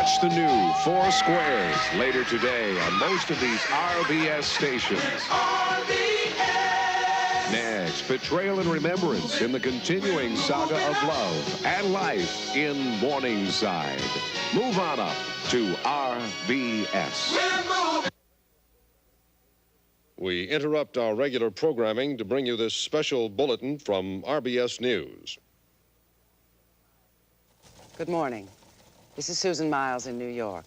Watch the new Four Squares later today on most of these RBS stations. Next, betrayal and remembrance in the continuing saga of love and life in Morningside. Move on up to RBS. We interrupt our regular programming to bring you this special bulletin from RBS News. Good morning. This is Susan Miles in New York.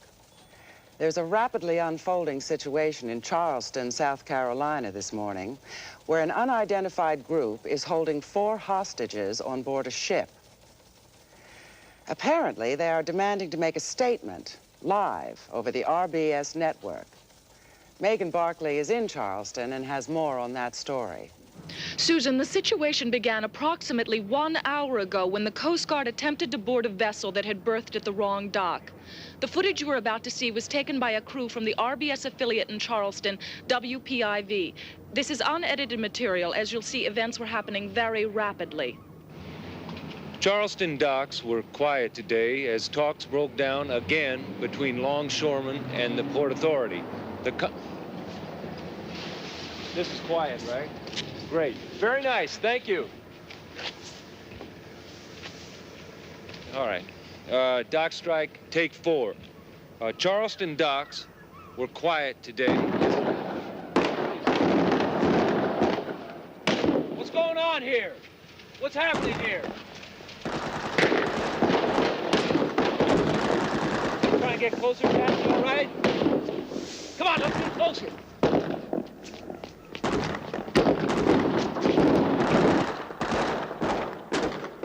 There's a rapidly unfolding situation in Charleston, South Carolina this morning, where an unidentified group is holding 4 hostages on board a ship. Apparently, they are demanding to make a statement live over the RBS network. Megan Barkley is in Charleston and has more on that story. Susan, the situation began approximately 1 hour ago when the Coast Guard attempted to board a vessel that had berthed at the wrong dock. The footage you are about to see was taken by a crew from the RBS affiliate in Charleston, WPIV. This is unedited material. As you'll see, events were happening very rapidly. Charleston docks were quiet today as talks broke down again between longshoremen and the Port Authority. This is quiet, right? Great. Very nice. Thank you. All right. Dock strike, take 4. Charleston docks were quiet today. What's going on here? What's happening here? Trying to get closer, Captain, all right? Come on, let's get closer.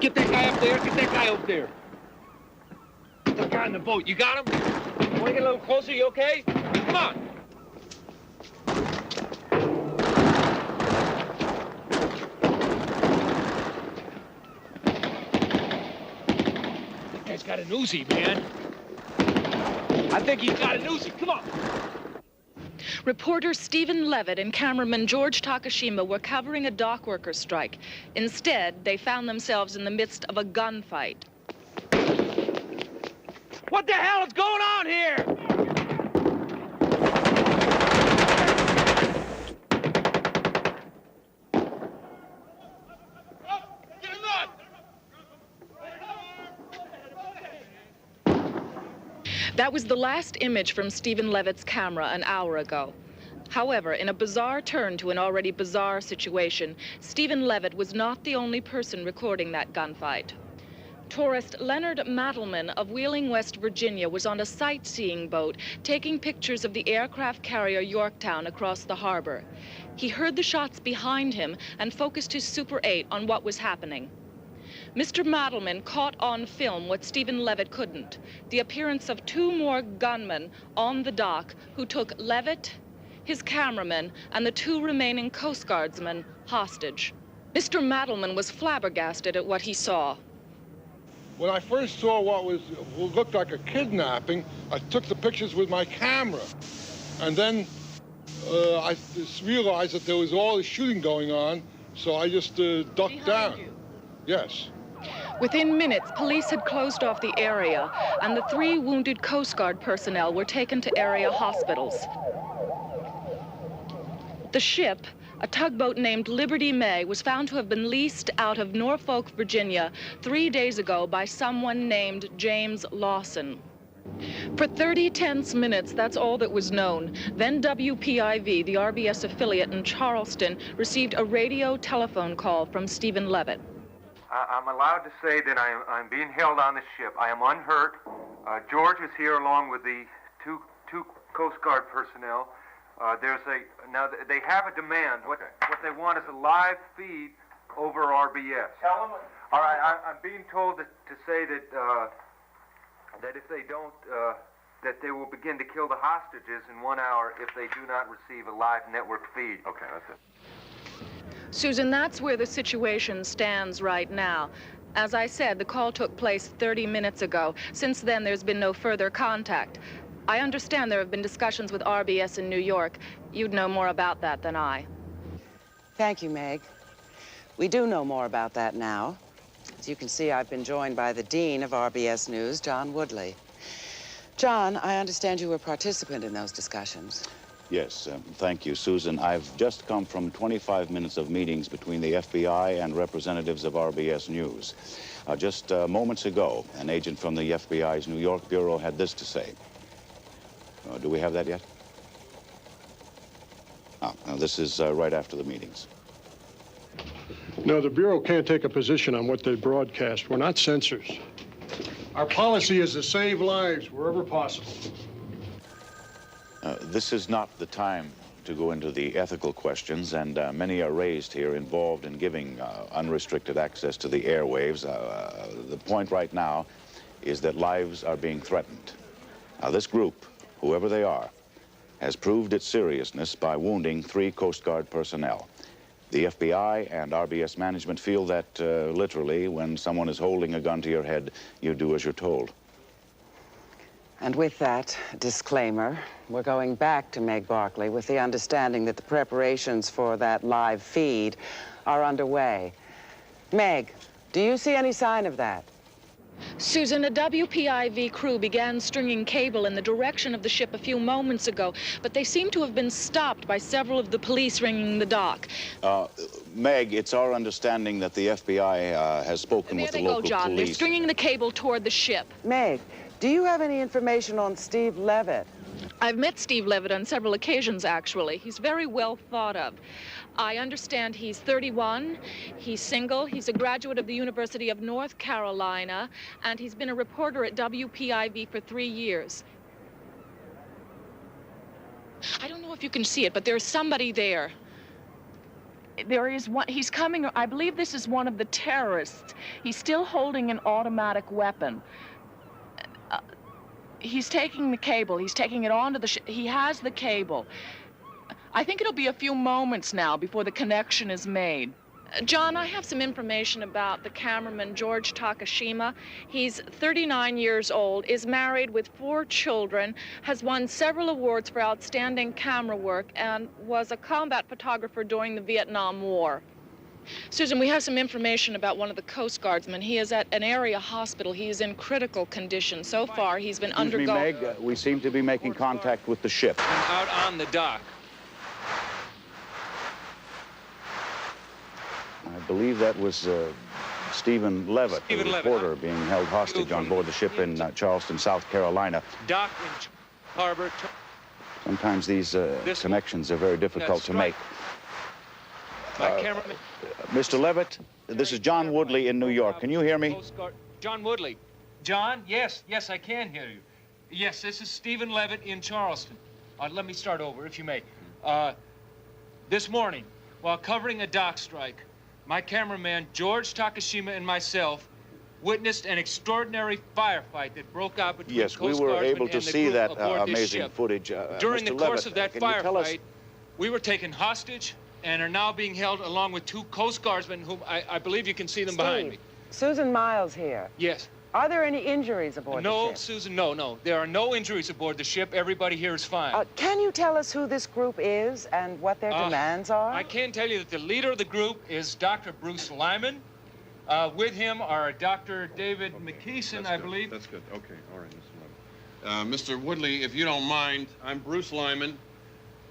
Get that guy up there, get that guy up there. Get that guy in the boat, you got him? You wanna get a little closer, you okay? Come on. That guy's got an Uzi, man. I think he's got an Uzi, come on. Reporter Stephen Levitt and cameraman George Takashima were covering a dock worker strike. Instead, they found themselves in the midst of a gunfight. What the hell is going on here? Get him up! That was the last image from Stephen Levitt's camera an hour ago. However, in a bizarre turn to an already bizarre situation, Stephen Levitt was not the only person recording that gunfight. Tourist Leonard Mattelman of Wheeling, West Virginia, was on a sightseeing boat taking pictures of the aircraft carrier Yorktown across the harbor. He heard the shots behind him and focused his Super 8 on what was happening. Mr. Mattelman caught on film what Stephen Levitt couldn't, the appearance of 2 more gunmen on the dock who took Levitt, his cameraman, and the 2 remaining Coast Guardsmen hostage. Mr. Mattelman was flabbergasted at what he saw. When I first saw what looked like a kidnapping, I took the pictures with my camera. And then I just realized that there was all this shooting going on, so I just ducked down. You? Yes. Within minutes, police had closed off the area, and the 3 wounded Coast Guard personnel were taken to area hospitals. The ship, a tugboat named Liberty May, was found to have been leased out of Norfolk, Virginia, 3 days ago by someone named James Lawson. For 30 tense minutes, that's all that was known. Then WPIV, the RBS affiliate in Charleston, received a radio telephone call from Stephen Levitt. I'm allowed to say that I'm being held on the ship. I am unhurt. George is here along with the two Coast Guard personnel. Now they have a demand. What they want is a live feed over RBS. Tell them. All right, I'm being told to say that that if they don't, that they will begin to kill the hostages in 1 hour if they do not receive a live network feed. Okay, that's it. Susan, that's where the situation stands right now. As I said, the call took place 30 minutes ago. Since then, there's been no further contact. I understand there have been discussions with RBS in New York. You'd know more about that than I. Thank you, Meg. We do know more about that now. As you can see, I've been joined by the Dean of RBS News, John Woodley. John, I understand you were a participant in those discussions. Yes, thank you, Susan. I've just come from 25 minutes of meetings between the FBI and representatives of RBS News. Just moments ago, an agent from the FBI's New York Bureau had this to say. Do we have that yet? This is right after the meetings. No, the Bureau can't take a position on what they broadcast. We're not censors. Our policy is to save lives wherever possible. This is not the time to go into the ethical questions, and many are raised here involved in giving unrestricted access to the airwaves. The point right now is that lives are being threatened. Now, this group, whoever they are, has proved its seriousness by wounding 3 Coast Guard personnel. The FBI and RBS management feel that literally, when someone is holding a gun to your head, you do as you're told. And with that disclaimer, we're going back to Meg Barkley with the understanding that the preparations for that live feed are underway. Meg, do you see any sign of that? Susan, a WPIV crew began stringing cable in the direction of the ship a few moments ago, but they seem to have been stopped by several of the police ringing the dock. Meg, it's our understanding that the FBI has spoken with the local There they go, John. police. They're stringing the cable toward the ship. Meg, do you have any information on Steve Levitt? I've met Steve Levitt on several occasions, actually. He's very well thought of. I understand he's 31, he's single, he's a graduate of the University of North Carolina, and he's been a reporter at WPIV for 3 years. I don't know if you can see it, but there's somebody there. There is one, he's coming, I believe this is one of the terrorists. He's still holding an automatic weapon. He's taking the cable, he's taking it onto the ship. He has the cable. I think it'll be a few moments now before the connection is made. John, I have some information about the cameraman, George Takashima. He's 39 years old, is married with 4 children, has won several awards for outstanding camera work, and was a combat photographer during the Vietnam War. Susan, we have some information about one of the Coast Guardsmen. He is at an area hospital. He is in critical condition. So far, he's been undergoing... Excuse me, Meg, we seem to be making contact with the ship. I'm out on the dock. I believe that was Stephen Levitt, the reporter, being held hostage on board the ship in Charleston, South Carolina. Dock in harbor. Sometimes these connections are very difficult to make. My cameraman. Mr. Levitt, this is John Woodley in New York. Can you hear me? John Woodley. John, yes, I can hear you. Yes, this is Stephen Levitt in Charleston. Let me start over, if you may. This morning, while covering a dock strike, my cameraman, George Takashima, and myself witnessed an extraordinary firefight that broke out between Yes, we Coast were Guardsmen able to and the see group that aboard this amazing ship. footage. During Mr. the course Levitt, of that can you tell us... firefight, we were taken hostage and are now being held along with 2 Coast Guardsmen whom I believe you can see them behind me. Susan Miles here. Yes. Are there any injuries aboard the ship? No, Susan, no. There are no injuries aboard the ship. Everybody here is fine. Can you tell us who this group is and what their demands are? I can tell you that the leader of the group is Dr. Bruce Lyman. With him are Dr. David McKeeson, I believe. That's good. Okay. All right, Mr. Lyman. Mr. Woodley, if you don't mind, I'm Bruce Lyman.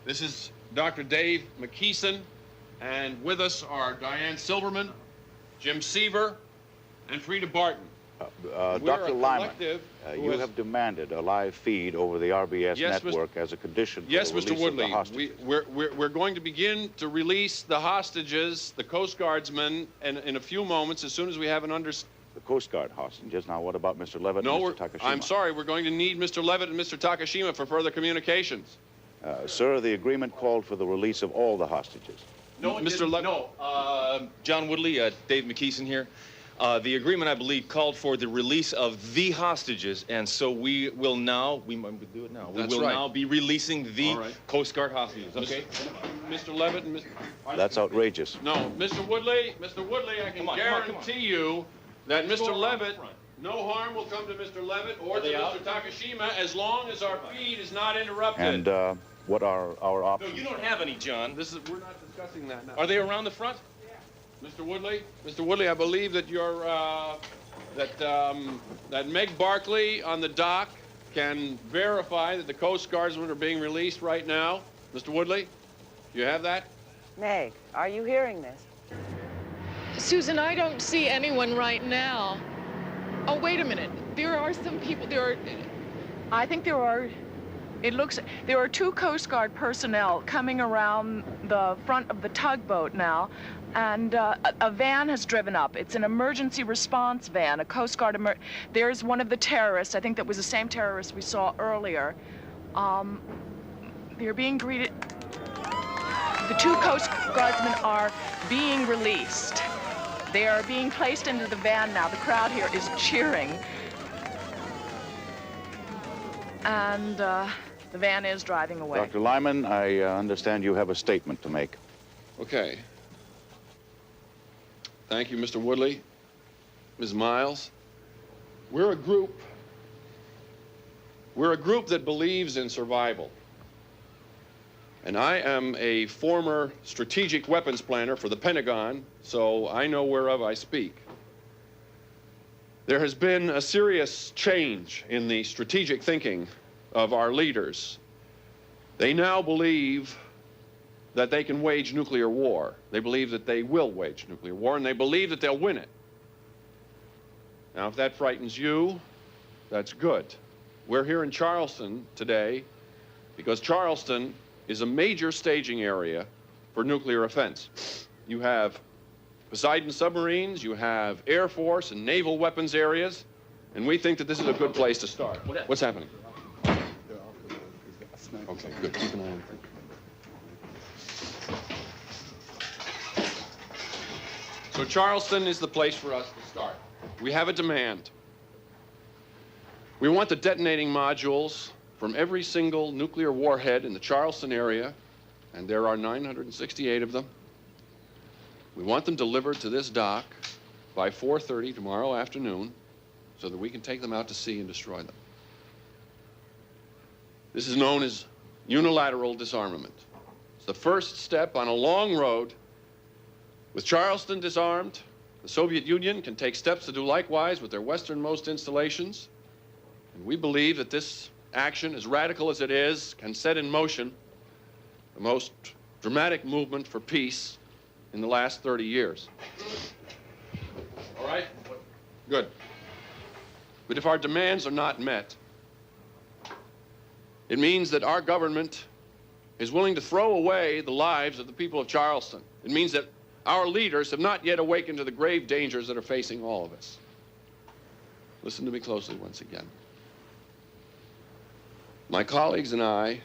This is Dr. Dave McKeeson. And with us are Diane Silverman, Jim Seaver, and Frida Barton. Dr. Lyman, you have demanded a live feed over the RBS network as a condition for the release of the hostages. We're going to begin to release the hostages, the Coast Guardsmen, in a few moments, as soon as we have an understanding. The Coast Guard hostages. Now, what about Mr. Levitt and Mr. Takashima? I'm sorry, we're going to need Mr. Levitt and Mr. Takashima for further communications. Sir, the agreement called for the release of all the hostages. No, Mr. Levitt. No. John Woodley, Dave McKeeson here. The agreement, I believe, called for the release of the hostages, and so we will now, we might do it now. We will now be releasing the Coast Guard hostages, okay? Mr. Levitt and Mr. That's outrageous. No, Mr. Woodley, I can guarantee you that Mr. Levitt, no harm will come to Mr. Levitt or to Mr. Takashima as long as our feed is not interrupted. And what are our options? No, you don't have any, John. We're not discussing that now. Are they around the front? Mr. Woodley, I believe that you're, that Meg Barkley on the dock can verify that the Coast Guardsmen are being released right now. Mr. Woodley, do you have that? Meg, are you hearing this? Susan, I don't see anyone right now. Oh, wait a minute. There are some people, I think there are two Coast Guard personnel coming around the front of the tugboat now, and a van has driven up. It's an emergency response van, a Coast Guard there's one of the terrorists, I think that was the same terrorist we saw earlier. They're being greeted. The two Coast Guardsmen are being released. They are being placed into the van now. The crowd here is cheering. And the van is driving away. Dr. Lyman, I understand you have a statement to make. Okay. Thank you, Mr. Woodley. Ms. Miles. We're a group that believes in survival. And I am a former strategic weapons planner for the Pentagon, so I know whereof I speak. There has been a serious change in the strategic thinking of our leaders. They now believe that they can wage nuclear war. They believe that they will wage nuclear war, and they believe that they'll win it. Now, if that frightens you, that's good. We're here in Charleston today because Charleston is a major staging area for nuclear offense. You have Poseidon submarines, you have Air Force and naval weapons areas, and we think that this is a good place to start. What's happening? Okay, good. Keep an eye on things. So Charleston is the place for us to start. We have a demand. We want the detonating modules from every single nuclear warhead in the Charleston area, and there are 968 of them. We want them delivered to this dock by 4:30 tomorrow afternoon so that we can take them out to sea and destroy them. This is known as unilateral disarmament. It's the first step on a long road. With Charleston disarmed, the Soviet Union can take steps to do likewise with their westernmost installations. And we believe that this action, as radical as it is, can set in motion the most dramatic movement for peace in the last 30 years. All right? Good. But if our demands are not met, it means that our government is willing to throw away the lives of the people of Charleston. It means that our leaders have not yet awakened to the grave dangers that are facing all of us. Listen to me closely once again. My colleagues and I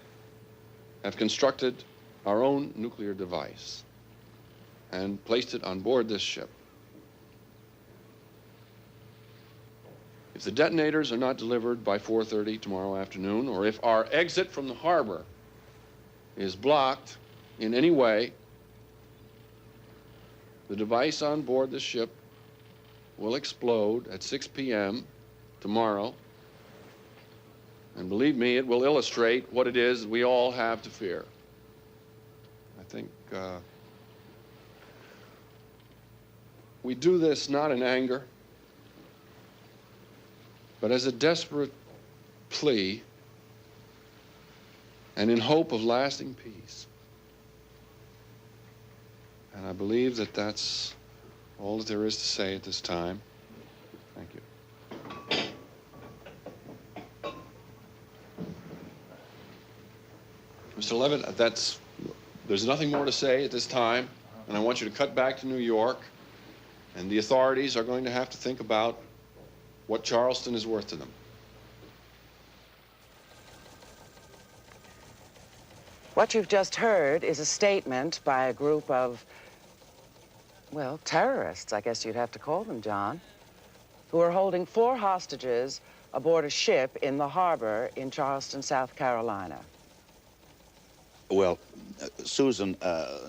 have constructed our own nuclear device and placed it on board this ship. If the detonators are not delivered by 4:30 tomorrow afternoon, or if our exit from the harbor is blocked in any way, the device on board the ship will explode at 6 p.m. tomorrow. And believe me, it will illustrate what it is we all have to fear. I think we do this not in anger, but as a desperate plea and in hope of lasting peace. And I believe that that's all that there is to say at this time. Thank you. Mr. Levitt, there's nothing more to say at this time, and I want you to cut back to New York, and the authorities are going to have to think about what Charleston is worth to them. What you've just heard is a statement by a group of, well, terrorists, I guess you'd have to call them, John, who are holding 4 hostages aboard a ship in the harbor in Charleston, South Carolina. Well, Susan,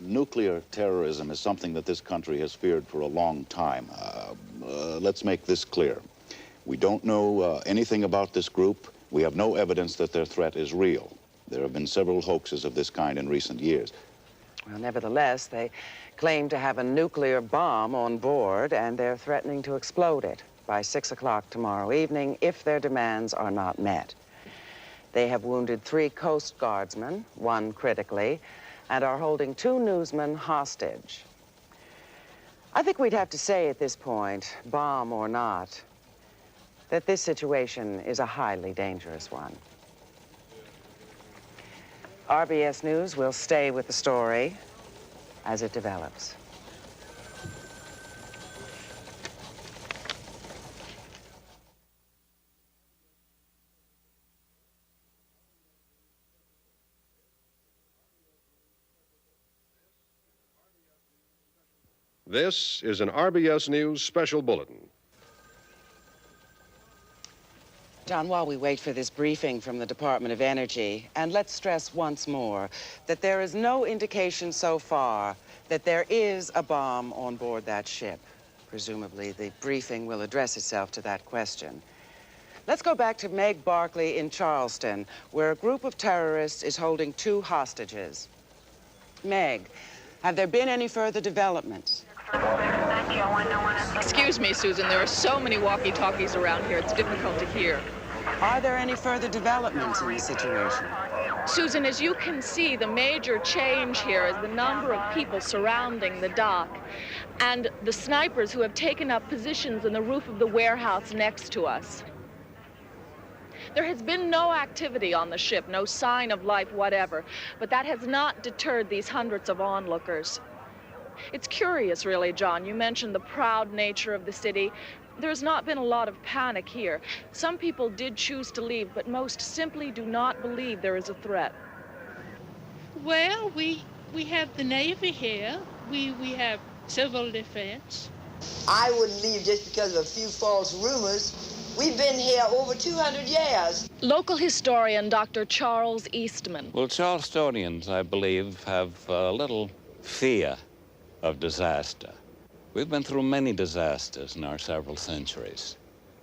nuclear terrorism is something that this country has feared for a long time. Let's make this clear. We don't know anything about this group. We have no evidence that their threat is real. There have been several hoaxes of this kind in recent years. Well, nevertheless, they claim to have a nuclear bomb on board, and they're threatening to explode it by 6 o'clock tomorrow evening if their demands are not met. They have wounded 3 Coast Guardsmen, 1 critically, and are holding 2 newsmen hostage. I think we'd have to say at this point, bomb or not, that this situation is a highly dangerous one. RBS News will stay with the story as it develops. This is an RBS News special bulletin. John, while we wait for this briefing from the Department of Energy, and let's stress once more that there is no indication so far that there is a bomb on board that ship. Presumably, the briefing will address itself to that question. Let's go back to Meg Barkley in Charleston, where a group of terrorists is holding 2 hostages. Meg, have there been any further developments? Excuse me, Susan, there are so many walkie-talkies around here, it's difficult to hear. Are there any further developments in the situation? Susan, as you can see, the major change here is the number of people surrounding the dock and the snipers who have taken up positions in the roof of the warehouse next to us. There has been no activity on the ship, no sign of life whatever, but that has not deterred these hundreds of onlookers. It's curious, really, John. You mentioned the proud nature of the city. There's not been a lot of panic here. Some people did choose to leave, but most simply do not believe there is a threat. Well, we have the Navy here. We have civil defense. I wouldn't leave just because of a few false rumors. We've been here over 200 years. Local historian Dr. Charles Eastman. Well, Charlestonians, I believe, have a little fear of disaster. We've been through many disasters in our several centuries.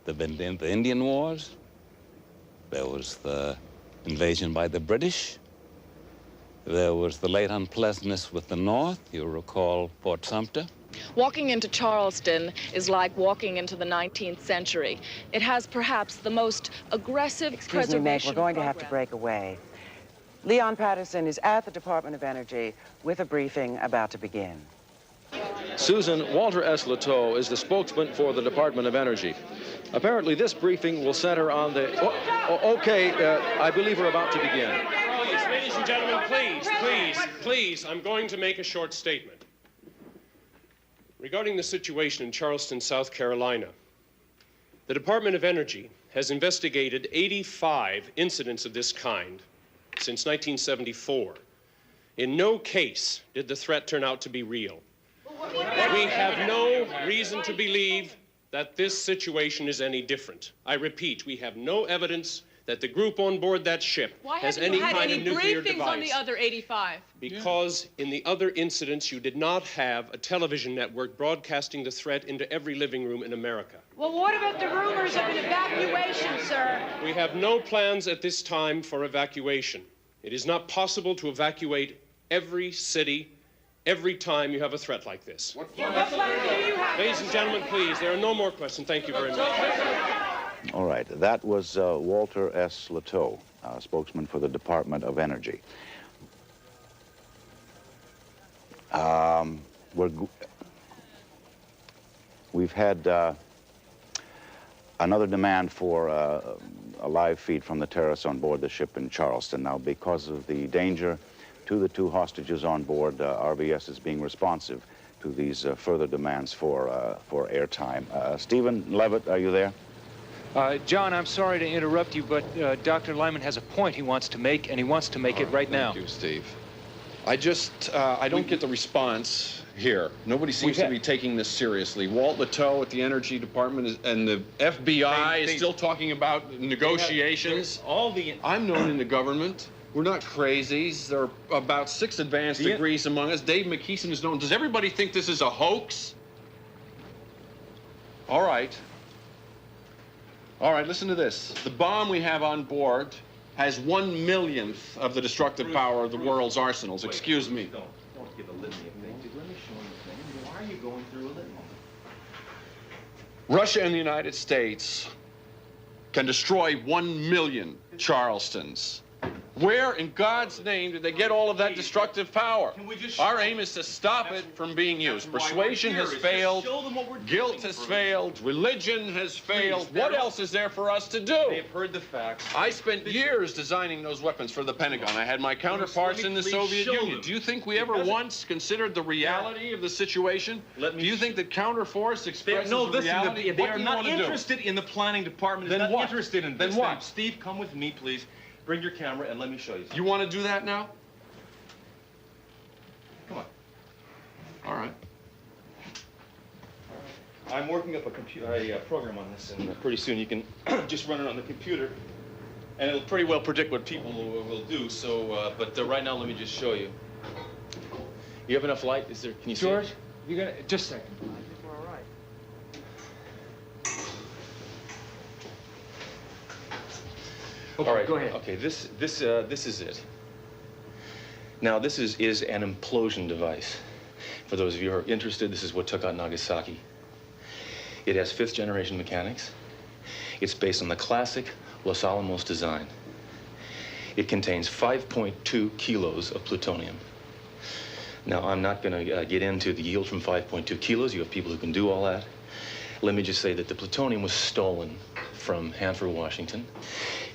There have been the Indian Wars. There was the invasion by the British. There was the late unpleasantness with the North. You recall Fort Sumter. Walking into Charleston is like walking into the 19th century. It has perhaps the most aggressive Excuse me, Meg, we're going to have to break away. Leon Patterson is at the Department of Energy with a briefing about to begin. Susan, Walter S. Leteau is the spokesman for the Department of Energy. Apparently, this briefing will center on the... I believe we're about to begin. Oh, yes, ladies and gentlemen, please, I'm going to make a short statement. Regarding the situation in Charleston, South Carolina, the Department of Energy has investigated 85 incidents of this kind since 1974. In no case did the threat turn out to be real. We have no reason to believe that this situation is any different. I repeat, we have no evidence that the group on board that ship has any kind of nuclear device. Why haven't you had any briefings on the other 85? Because in the other incidents, you did not have a television network broadcasting the threat into every living room in America. Well, what about the rumors of an evacuation, sir? We have no plans at this time for evacuation. It is not possible to evacuate every city every time you have a threat like this. What plans do you have? Ladies and gentlemen, please, there are no more questions. Thank you very much. All right, that was Walter S. Leteau, spokesman for the Department of Energy. We've had another demand for a live feed from the terrorists on board the ship in Charleston. Now, because of the danger to the 2 hostages on board, RBS is being responsive to these further demands for airtime. Stephen Levitt, are you there? John, I'm sorry to interrupt you, but Dr. Lyman has a point he wants to make, and he wants to make it right now. Thank you, Steve. I don't get the response here. Nobody seems to be taking this seriously. Walt Leteau at the Energy Department and the FBI is still talking about negotiations. I'm known in the government. We're not crazies. There are about 6 advanced degrees among us. Dave McKeeson is known. Does everybody think this is a hoax? All right. All right, listen to this. The bomb we have on board has 1/1,000,000th of the destructive power of the world's arsenals. Excuse me. Don't give a litany of things. Let me show you a thing. Why are you going through a litany? Russia and the United States can destroy 1,000,000 Charlestons. Where in God's name did they get all of that destructive power? Our aim is to stop it from being used. Persuasion has failed. Guilt has failed. Religion has failed. What else is there for us to do? They've heard the facts. I spent years designing those weapons for the Pentagon. I had my counterparts in the Soviet Union. Do you think we ever once considered the reality of the situation? Do you think that counterforce expresses the reality? They are not interested in the planning department. They're not interested in this. Then what? Steve, come with me, please. Bring your camera and let me show you something. You want to do that now? Come on. All right. I'm working up a program on this, and pretty soon you can just run it on the computer, and it'll pretty well predict what people will do. So, but right now, let me just show you. You have enough light? Is there? Can you see? George, you got just a second. I think we're all right. Okay, all right, go ahead. Okay, this is it. Now, this is an implosion device. For those of you who are interested, this is what took out Nagasaki. It has 5th-generation mechanics. It's based on the classic Los Alamos design. It contains 5.2 kilos of plutonium. Now, I'm not going to get into the yield from 5.2 kilos. You have people who can do all that. Let me just say that the plutonium was stolen from Hanford, Washington,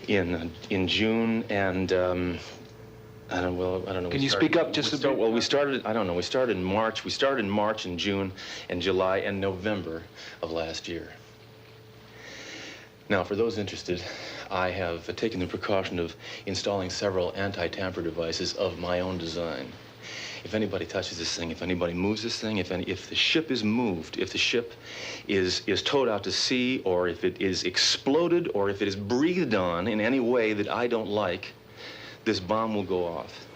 in June, and I don't know. Can you speak up just a bit? Well, we started. I don't know. We started in March. We started in March and June and July and November of last year. Now, for those interested, I have taken the precaution of installing several anti-tamper devices of my own design. If anybody touches this thing, if anybody moves this thing, if the ship is moved, if the ship is towed out to sea, or if it is exploded, or if it is breathed on in any way that I don't like, this bomb will go off.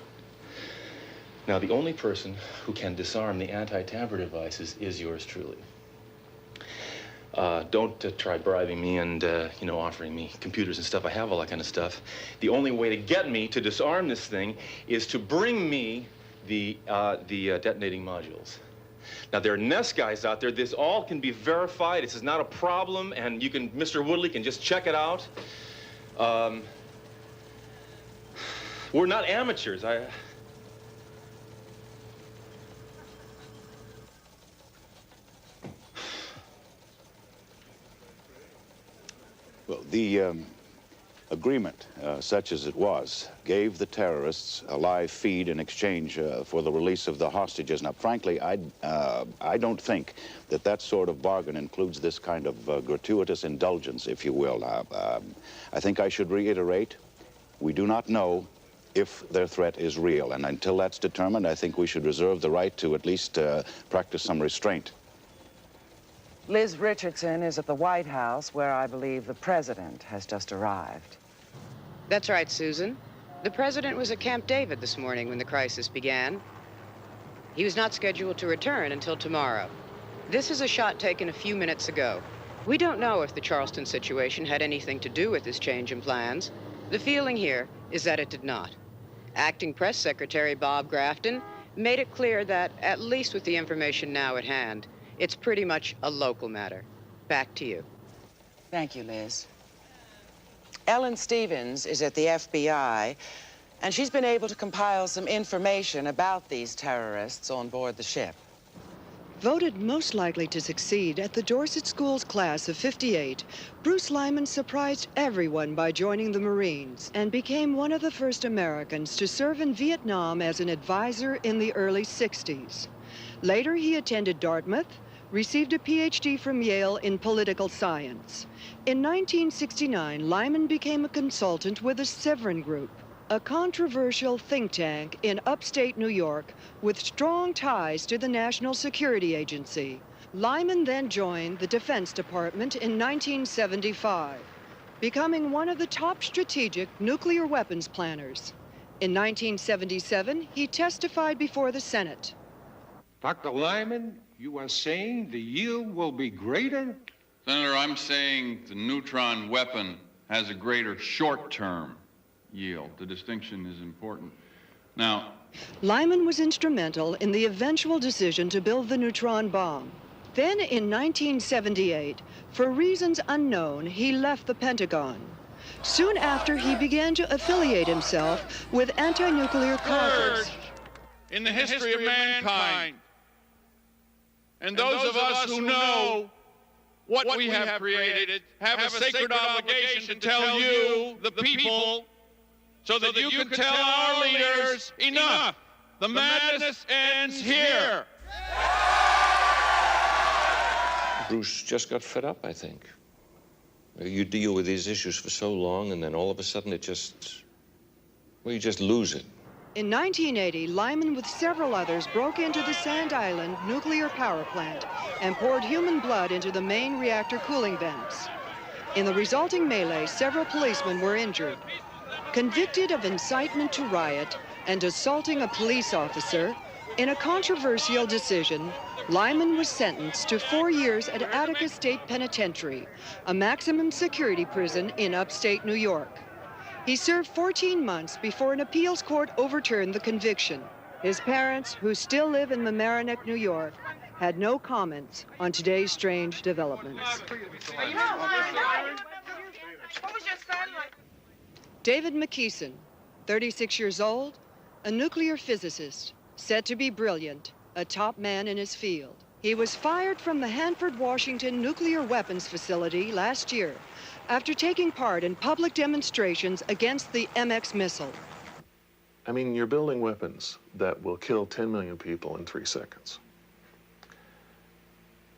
Now, the only person who can disarm the anti-tamper devices is yours truly. Don't try bribing me and, offering me computers and stuff. I have all that kind of stuff. The only way to get me to disarm this thing is to bring me the detonating modules. Now, there are NEST guys out there. This all can be verified. This is not a problem, and Mr. Woodley can just check it out. We're not amateurs. Well, the agreement, such as it was, gave the terrorists a live feed in exchange for the release of the hostages. Now, frankly, I don't think that sort of bargain includes this kind of gratuitous indulgence, if you will. I think I should reiterate, we do not know if their threat is real, and until that's determined, I think we should reserve the right to at least practice some restraint. Liz Richardson is at the White House, where I believe the president has just arrived. That's right, Susan. The president was at Camp David this morning when the crisis began. He was not scheduled to return until tomorrow. This is a shot taken a few minutes ago. We don't know if the Charleston situation had anything to do with this change in plans. The feeling here is that it did not. Acting Press Secretary Bob Grafton made it clear that, at least with the information now at hand, it's pretty much a local matter. Back to you. Thank you, Liz. Ellen Stevens is at the FBI, and she's been able to compile some information about these terrorists on board the ship. Voted most likely to succeed at the Dorset School's class of '58, Bruce Lyman surprised everyone by joining the Marines and became one of the first Americans to serve in Vietnam as an advisor in the early '60s. Later, he attended Dartmouth, received a PhD from Yale in political science. In 1969, Lyman became a consultant with the Severin Group, a controversial think tank in upstate New York with strong ties to the National Security Agency. Lyman then joined the Defense Department in 1975, becoming one of the top strategic nuclear weapons planners. In 1977, he testified before the Senate. Dr. Lyman, you are saying the yield will be greater? Senator, I'm saying the neutron weapon has a greater short-term yield. The distinction is important. Now, Lyman was instrumental in the eventual decision to build the neutron bomb. Then in 1978, for reasons unknown, he left the Pentagon. Soon after, he began to affiliate himself with anti-nuclear causes. In the history of mankind. And those of us who know what we have created have a sacred obligation to tell you, the people, so that you can tell our leaders, enough. The madness ends here. Bruce just got fed up, I think. You deal with these issues for so long, and then all of a sudden it just, well, you just lose it. In 1980, Lyman with several others broke into the Sand Island nuclear power plant and poured human blood into the main reactor cooling vents. In the resulting melee, several policemen were injured. Convicted of incitement to riot and assaulting a police officer, in a controversial decision, Lyman was sentenced to 4 years at Attica State Penitentiary, a maximum security prison in upstate New York. He served 14 months before an appeals court overturned the conviction. His parents, who still live in Mamaroneck, New York, had no comments on today's strange developments. David McKeeson, 36 years old, a nuclear physicist, said to be brilliant, a top man in his field. He was fired from the Hanford, Washington nuclear weapons facility last year after taking part in public demonstrations against the MX missile. I mean, you're building weapons that will kill 10 million people in 3 seconds.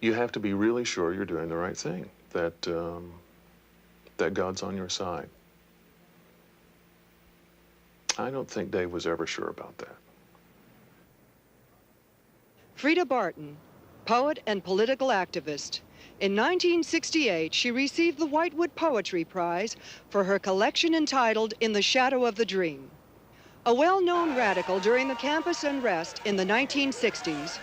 You have to be really sure you're doing the right thing, that God's on your side. I don't think Dave was ever sure about that. Frida Barton, poet and political activist. In 1968, she received the Whitewood Poetry Prize for her collection entitled In the Shadow of the Dream. A well-known radical during the campus unrest in the 1960s,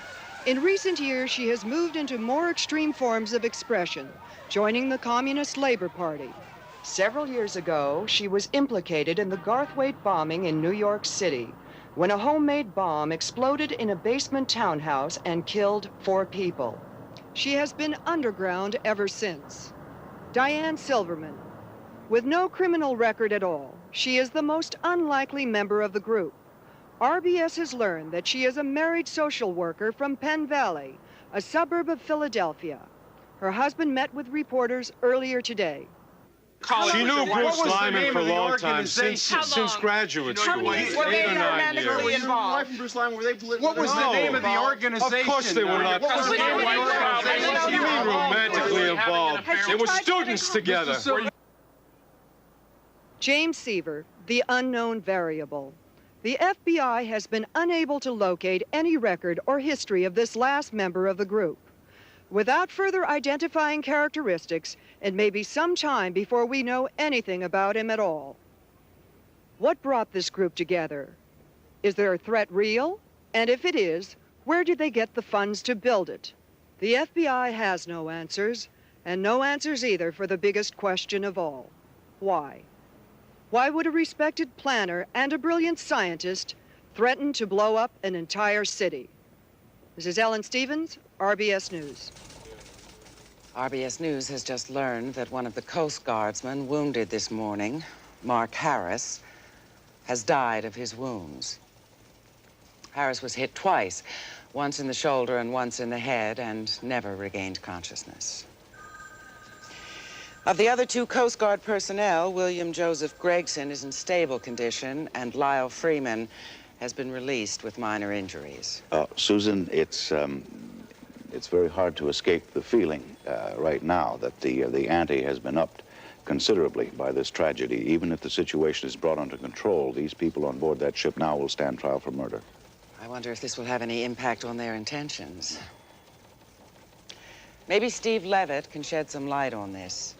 in recent years she has moved into more extreme forms of expression, joining the Communist Labor Party. Several years ago, she was implicated in the Garthwaite bombing in New York City, when a homemade bomb exploded in a basement townhouse and killed 4 people. She has been underground ever since. Diane Silverman. With no criminal record at all, she is the most unlikely member of the group. RBS has learned that she is a married social worker from Penn Valley, a suburb of Philadelphia. Her husband met with reporters earlier today. She knew Bruce Lyman for a long time, since graduate school. Were they romantically involved? What was the name of the organization? Of course they were not. What do you mean romantically involved? They were students together. James Seaver, the unknown variable. The FBI has been unable to locate any record or history of this last member of the group. Without further identifying characteristics, it may be some time before we know anything about him at all. What brought this group together? Is their threat real? And if it is, where did they get the funds to build it? The FBI has no answers, and no answers either for the biggest question of all. Why? Why would a respected planner and a brilliant scientist threaten to blow up an entire city? This is Ellen Stevens, RBS News. RBS News has just learned that one of the Coast Guardsmen wounded this morning, Mark Harris, has died of his wounds. Harris was hit twice, once in the shoulder and once in the head, and never regained consciousness. Of the other 2 Coast Guard personnel, William Joseph Gregson is in stable condition, and Lyle Freeman has been released with minor injuries. Susan, it's very hard to escape the feeling right now that the ante has been upped considerably by this tragedy. Even if the situation is brought under control, these people on board that ship now will stand trial for murder. I wonder if this will have any impact on their intentions. Maybe Steve Levitt can shed some light on this.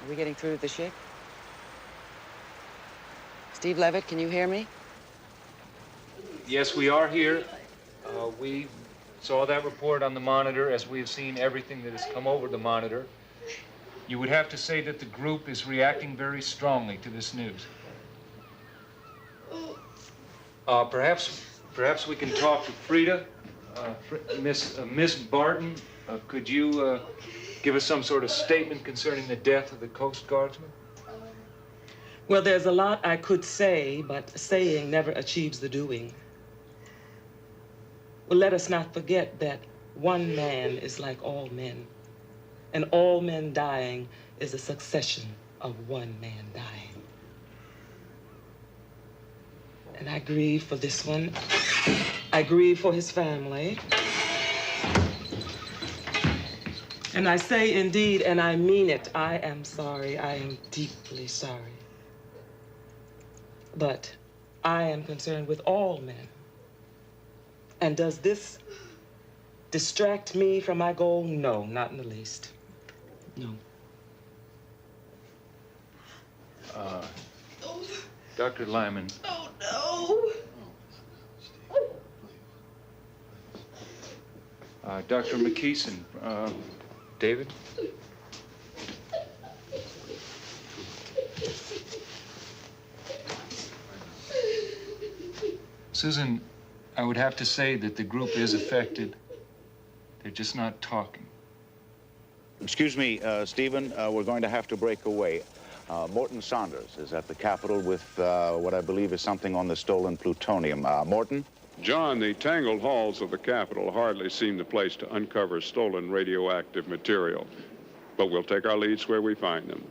Are we getting through to the ship? Steve Levitt, can you hear me? Yes, we are here. We saw that report on the monitor, as we've seen everything that has come over the monitor. You would have to say that the group is reacting very strongly to this news. Perhaps we can talk to Frida, Miss Barton. Could you give us some sort of statement concerning the death of the Coast Guardsman? Well, there's a lot I could say, but saying never achieves the doing. Well, let us not forget that one man is like all men, and all men dying is a succession of one man dying. And I grieve for this one. I grieve for his family. And I say indeed, and I mean it, I am sorry. I am deeply sorry. But I am concerned with all men. And does this distract me from my goal? No, not in the least. No. Dr. Lyman. Oh, no. Dr. McKeeson. David? Susan, I would have to say that the group is affected. They're just not talking. Excuse me, Stephen, we're going to have to break away. Morton Saunders is at the Capitol with what I believe is something on the stolen plutonium. Morton? John, the tangled halls of the Capitol hardly seem the place to uncover stolen radioactive material, but we'll take our leads where we find them.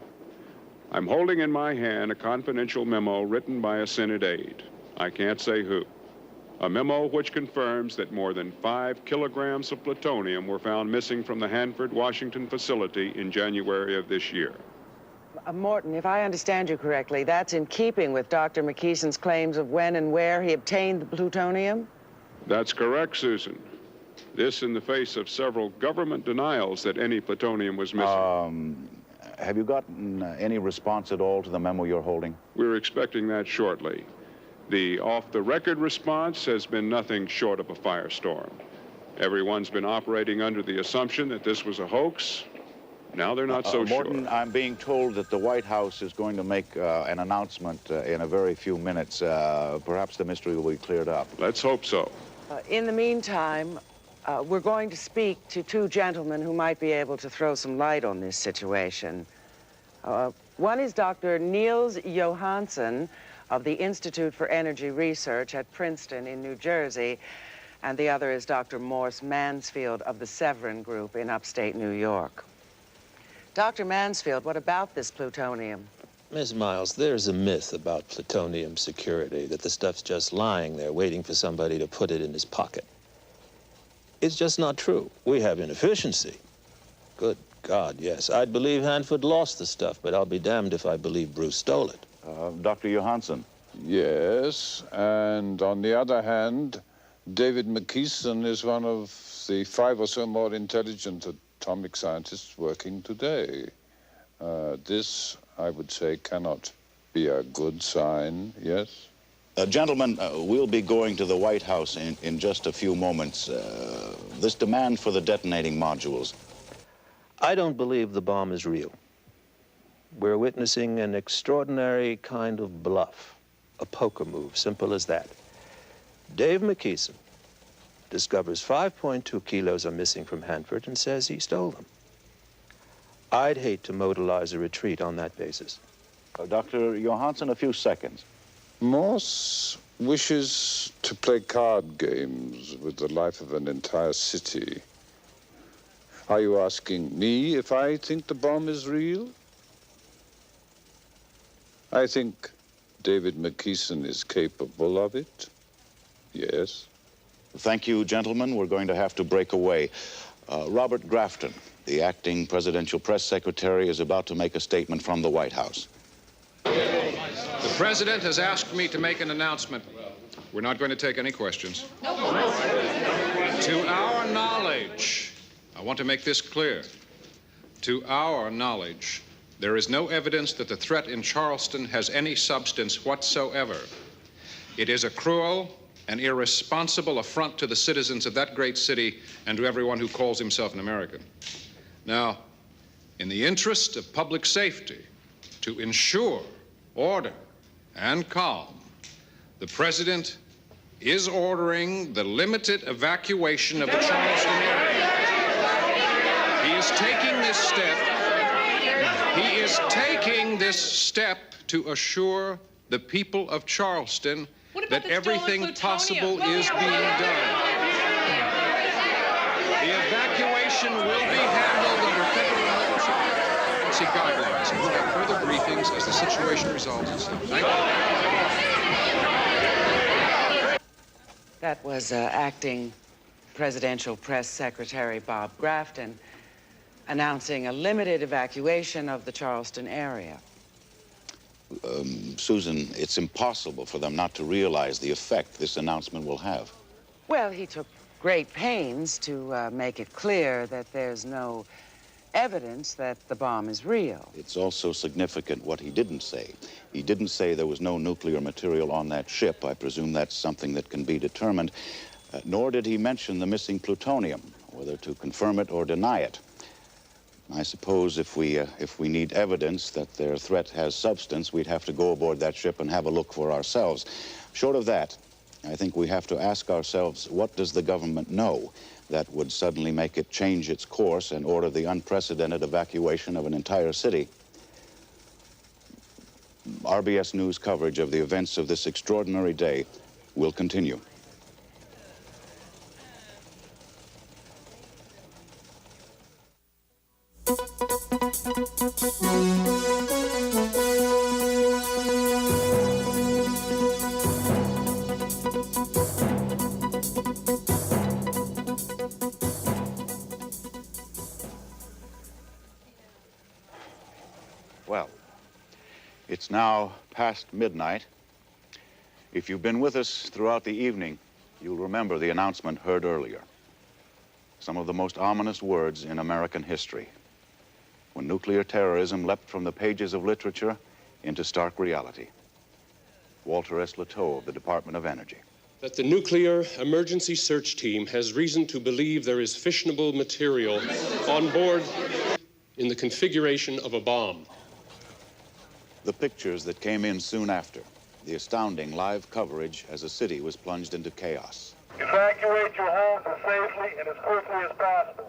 I'm holding in my hand a confidential memo written by a Senate aide. I can't say who. A memo which confirms that more than 5 kilograms of plutonium were found missing from the Hanford, Washington facility in January of this year. Morton, if I understand you correctly, that's in keeping with Dr. McKeeson's claims of when and where he obtained the plutonium? That's correct, Susan. This in the face of several government denials that any plutonium was missing. Have you gotten any response at all to the memo you're holding? We're expecting that shortly. The off-the-record response has been nothing short of a firestorm. Everyone's been operating under the assumption that this was a hoax. Now they're not so Morton, sure. I'm being told that the White House is going to make an announcement in a very few minutes. Perhaps the mystery will be cleared up. Let's hope so. In the meantime, we're going to speak to two gentlemen who might be able to throw some light on this situation. One is Dr. Niels Johansson of the Institute for Energy Research at Princeton in New Jersey, and the other is Dr. Morse Mansfield of the Severin Group in upstate New York. Dr. Mansfield, what about this plutonium? Miss Miles, there's a myth about plutonium security, that the stuff's just lying there waiting for somebody to put it in his pocket. It's just not true. We have inefficiency. Good God, yes. I'd believe Hanford lost the stuff, but I'll be damned if I believe Bruce stole it. Dr. Johansson. Yes, and on the other hand, David McKeeson is one of the 5 or so more intelligent atomic scientists working today. This, I would say, cannot be a good sign, yes? Gentlemen, we'll be going to the White House in just a few moments. This demand for the detonating modules. I don't believe the bomb is real. We're witnessing an extraordinary kind of bluff, a poker move, simple as that. Dave McKeeson discovers 5.2 kilos are missing from Hanford and says he stole them. I'd hate to modelize a retreat on that basis. Dr. Johansson, a few seconds. Morse wishes to play card games with the life of an entire city. Are you asking me if I think the bomb is real? I think David McKeeson is capable of it, yes. Thank you, gentlemen. We're going to have to break away. Robert Grafton, the acting presidential press secretary, is about to make a statement from the White House. The president has asked me to make an announcement. We're not going to take any questions. To our knowledge, I want to make this clear. To our knowledge, there is no evidence that the threat in Charleston has any substance whatsoever. It is a cruel and irresponsible affront to the citizens of that great city and to everyone who calls himself an American. Now, in the interest of public safety, to ensure order and calm, the president is ordering the limited evacuation of the Charleston area. step. He is taking this step to assure the people of Charleston that everything possible is being done. The evacuation will be handled under federal emergency guidelines, and we'll have further briefings as the situation resolves itself. Thank you. That was acting Presidential Press Secretary Bob Grafton announcing a limited evacuation of the Charleston area. Susan, it's impossible for them not to realize the effect this announcement will have. Well, he took great pains to make it clear that there's no evidence that the bomb is real. It's also significant what he didn't say. He didn't say there was no nuclear material on that ship. I presume that's something that can be determined. Nor did he mention the missing plutonium, whether to confirm it or deny it. I suppose if we need evidence that their threat has substance, we'd have to go aboard that ship and have a look for ourselves. Short of that, I think we have to ask ourselves, what does the government know that would suddenly make it change its course and order the unprecedented evacuation of an entire city? RBS News coverage of the events of this extraordinary day will continue. Well, it's now past midnight. If you've been with us throughout the evening, you'll remember the announcement heard earlier. Some of the most ominous words in American history, when nuclear terrorism leapt from the pages of literature into stark reality. Walter S. Latow of the Department of Energy. That the Nuclear Emergency Search Team has reason to believe there is fissionable material on board in the configuration of a bomb. The pictures that came in soon after, the astounding live coverage as a city was plunged into chaos. Evacuate your homes as safely and as quickly as possible.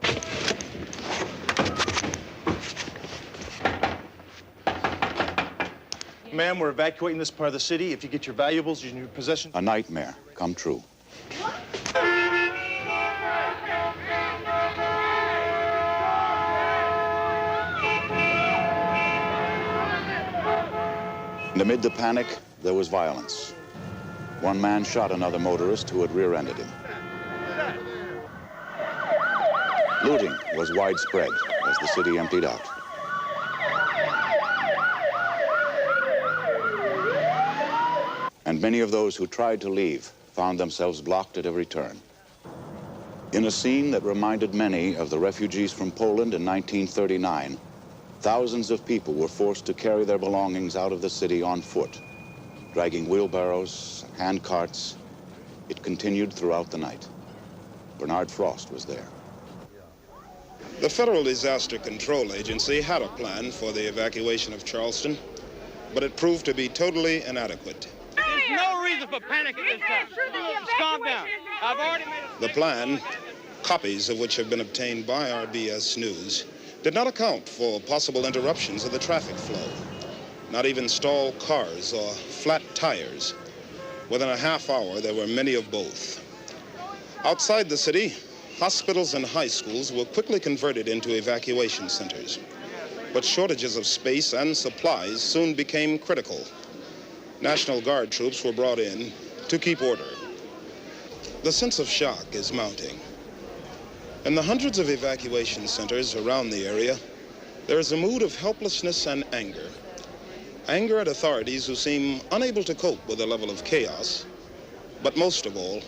Ma'am, we're evacuating this part of the city. If you get your valuables in your possession. A nightmare come true. And amid the panic, there was violence. One man shot another motorist who had rear-ended him. Looting was widespread as the city emptied out. And many of those who tried to leave found themselves blocked at every turn. In a scene that reminded many of the refugees from Poland in 1939, thousands of people were forced to carry their belongings out of the city on foot, dragging wheelbarrows, hand carts. It continued throughout the night. Bernard Frost was there. The Federal Disaster Control Agency had a plan for the evacuation of Charleston, but it proved to be totally inadequate. There's no reason for panic at this time. Just calm down. I've already made a... The plan, copies of which have been obtained by RBS News, did not account for possible interruptions of the traffic flow. Not even stalled cars or flat tires. Within a half hour, there were many of both. Outside the city, hospitals and high schools were quickly converted into evacuation centers. But shortages of space and supplies soon became critical. National Guard troops were brought in to keep order. The sense of shock is mounting. In the hundreds of evacuation centers around the area, there is a mood of helplessness and anger. Anger at authorities who seem unable to cope with the level of chaos, but most of all,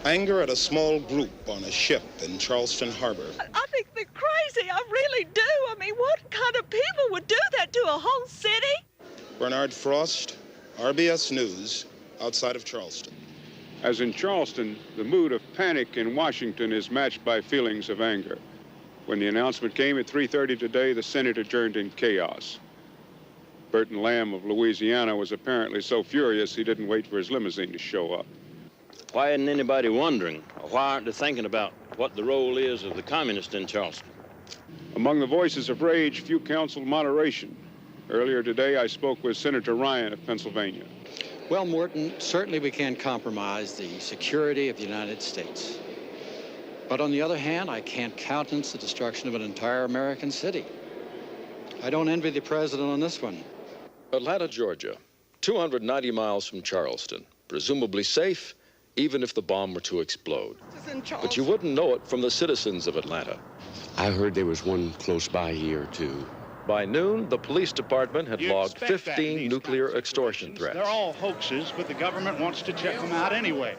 anger at a small group on a ship in Charleston Harbor. I think they're crazy, I really do. I mean, what kind of people would do that to a whole city? Bernard Frost, RBS News, outside of Charleston. As in Charleston, the mood of panic in Washington is matched by feelings of anger. When the announcement came at 3:30 today, the Senate adjourned in chaos. Burton Lamb of Louisiana was apparently so furious he didn't wait for his limousine to show up. Why isn't anybody wondering, or why aren't they thinking about what the role is of the communists in Charleston? Among the voices of rage, few counseled moderation. Earlier today, I spoke with Senator Ryan of Pennsylvania. Well, Morton, certainly we can't compromise the security of the United States. But on the other hand, I can't countenance the destruction of an entire American city. I don't envy the president on this one. Atlanta, Georgia, 290 miles from Charleston, presumably safe, even if the bomb were to explode. But you wouldn't know it from the citizens of Atlanta. I heard there was one close by here, too. By noon, the police department had logged 15 nuclear extortion threats. They're all hoaxes, but the government wants to check them out anyway.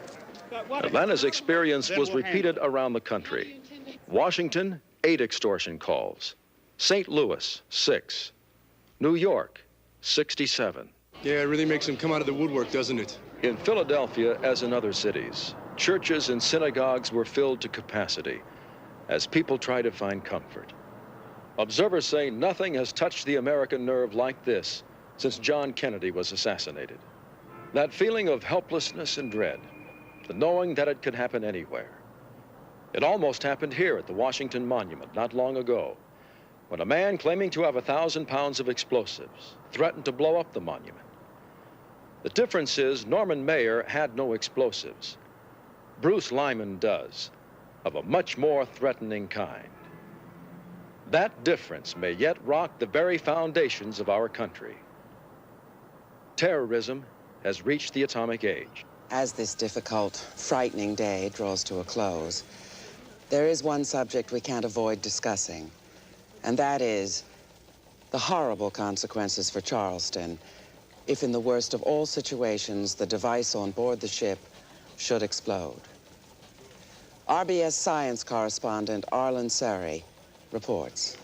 Atlanta's experience was repeated around the country. Washington, 8 extortion calls. St. Louis, 6. New York, 67. Yeah, it really makes them come out of the woodwork, doesn't it? In Philadelphia, as in other cities, churches and synagogues were filled to capacity as people try to find comfort. Observers say nothing has touched the American nerve like this since John Kennedy was assassinated. That feeling of helplessness and dread, the knowing that it could happen anywhere. It almost happened here at the Washington Monument not long ago, when a man claiming to have 1,000 pounds of explosives threatened to blow up the monument. The difference is Norman Maier had no explosives. Bruce Lyman does, of a much more threatening kind. That difference may yet rock the very foundations of our country. Terrorism has reached the atomic age. As this difficult, frightening day draws to a close, there is one subject we can't avoid discussing, and that is the horrible consequences for Charleston if, in the worst of all situations, the device on board the ship should explode. RBS science correspondent Arlen Serry reports.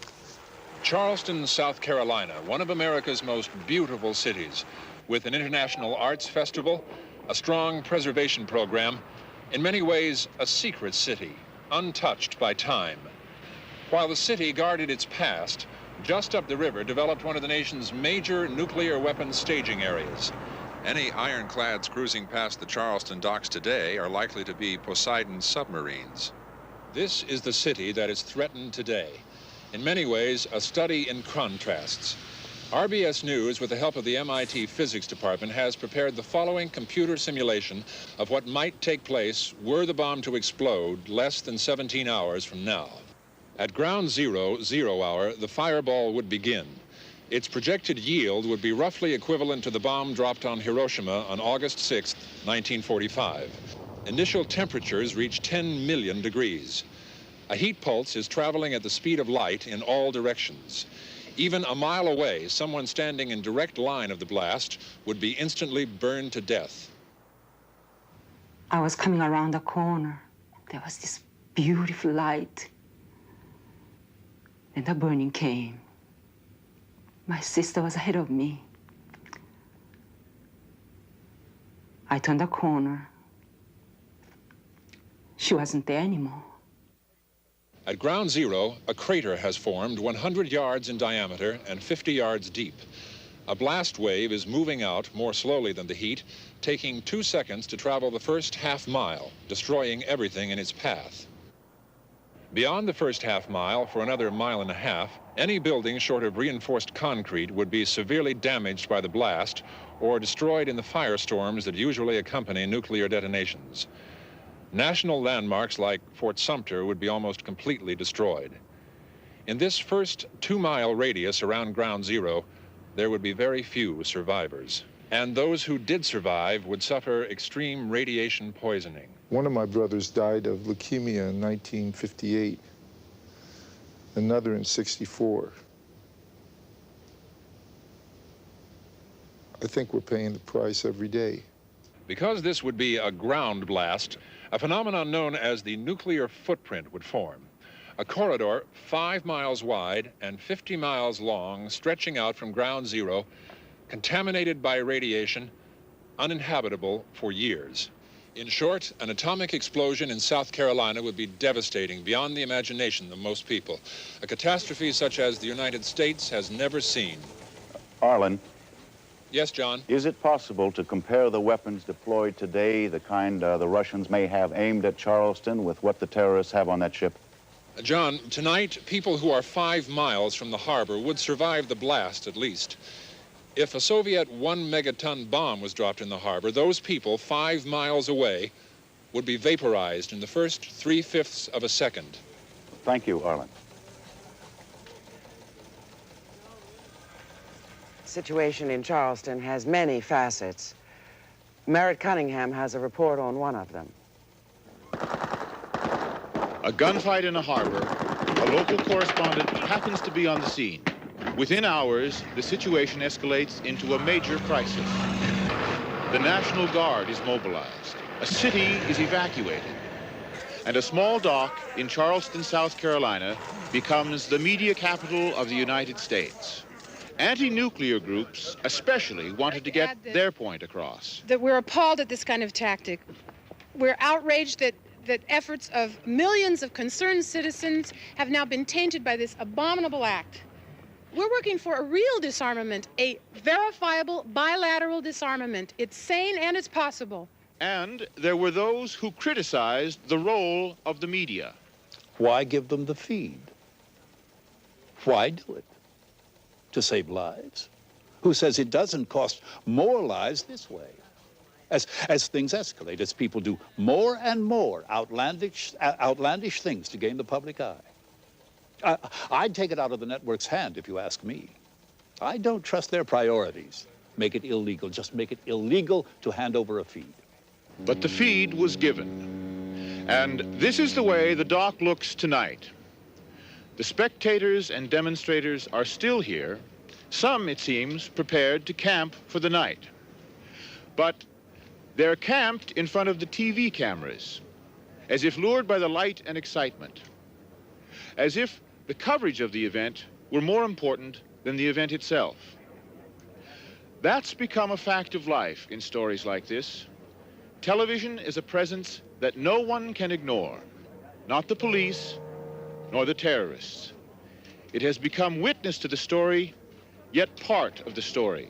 Charleston, South Carolina, one of America's most beautiful cities, with an international arts festival, a strong preservation program, in many ways a secret city, untouched by time. While the city guarded its past, just up the river developed one of the nation's major nuclear weapons staging areas. Any ironclads cruising past the Charleston docks today are likely to be Poseidon submarines. This is the city that is threatened today. In many ways, a study in contrasts. RBS News, with the help of the MIT Physics Department, has prepared the following computer simulation of what might take place were the bomb to explode less than 17 hours from now. At ground zero, 0 hour, the fireball would begin. Its projected yield would be roughly equivalent to the bomb dropped on Hiroshima on August 6, 1945. Initial temperatures reach 10 million degrees. A heat pulse is traveling at the speed of light in all directions. Even a mile away, someone standing in direct line of the blast would be instantly burned to death. I was coming around the corner. There was this beautiful light. Then the burning came. My sister was ahead of me. I turned the corner. She wasn't there anymore. At ground zero, a crater has formed 100 yards in diameter and 50 yards deep. A blast wave is moving out more slowly than the heat, taking 2 seconds to travel the first half mile, destroying everything in its path. Beyond the first half mile, for another mile and a half, any building short of reinforced concrete would be severely damaged by the blast or destroyed in the firestorms that usually accompany nuclear detonations. National landmarks like Fort Sumter would be almost completely destroyed. In this first 2-mile radius around ground zero, there would be very few survivors. And those who did survive would suffer extreme radiation poisoning. One of my brothers died of leukemia in 1958, another in 64. I think we're paying the price every day. Because this would be a ground blast, a phenomenon known as the nuclear footprint would form. A corridor 5 miles wide and 50 miles long, stretching out from ground zero, contaminated by radiation, uninhabitable for years. In short, an atomic explosion in South Carolina would be devastating beyond the imagination of most people. A catastrophe such as the United States has never seen. Arlen. Yes, John? Is it possible to compare the weapons deployed today, the kind the Russians may have aimed at Charleston, with what the terrorists have on that ship? John, tonight, people who are 5 miles from the harbor would survive the blast, at least. If a Soviet 1-megaton bomb was dropped in the harbor, those people 5 miles away would be vaporized in the first 3/5 of a second. Thank you, Arlen. The situation in Charleston has many facets. Merritt Cunningham has a report on one of them. A gunfight in a harbor. A local correspondent happens to be on the scene. Within hours, the situation escalates into a major crisis. The National Guard is mobilized. A city is evacuated. And a small dock in Charleston, South Carolina, becomes the media capital of the United States. Anti-nuclear groups especially wanted to get their point across. That we're appalled at this kind of tactic. We're outraged that efforts of millions of concerned citizens have now been tainted by this abominable act. We're working for a real disarmament, a verifiable bilateral disarmament. It's sane and it's possible. And there were those who criticized the role of the media. Why give them the feed? Why do it? To save lives? Who says it doesn't cost more lives this way? As things escalate, as people do more and more outlandish things to gain the public eye. I'd take it out of the network's hand, if you ask me. I don't trust their priorities. Make it illegal. Just make it illegal to hand over a feed. But the feed was given. And this is the way the dock looks tonight. The spectators and demonstrators are still here. Some, it seems, prepared to camp for the night. But they're camped in front of the TV cameras, as if lured by the light and excitement, as if the coverage of the event were more important than the event itself. That's become a fact of life in stories like this. Television is a presence that no one can ignore, not the police, nor the terrorists. It has become witness to the story, yet part of the story.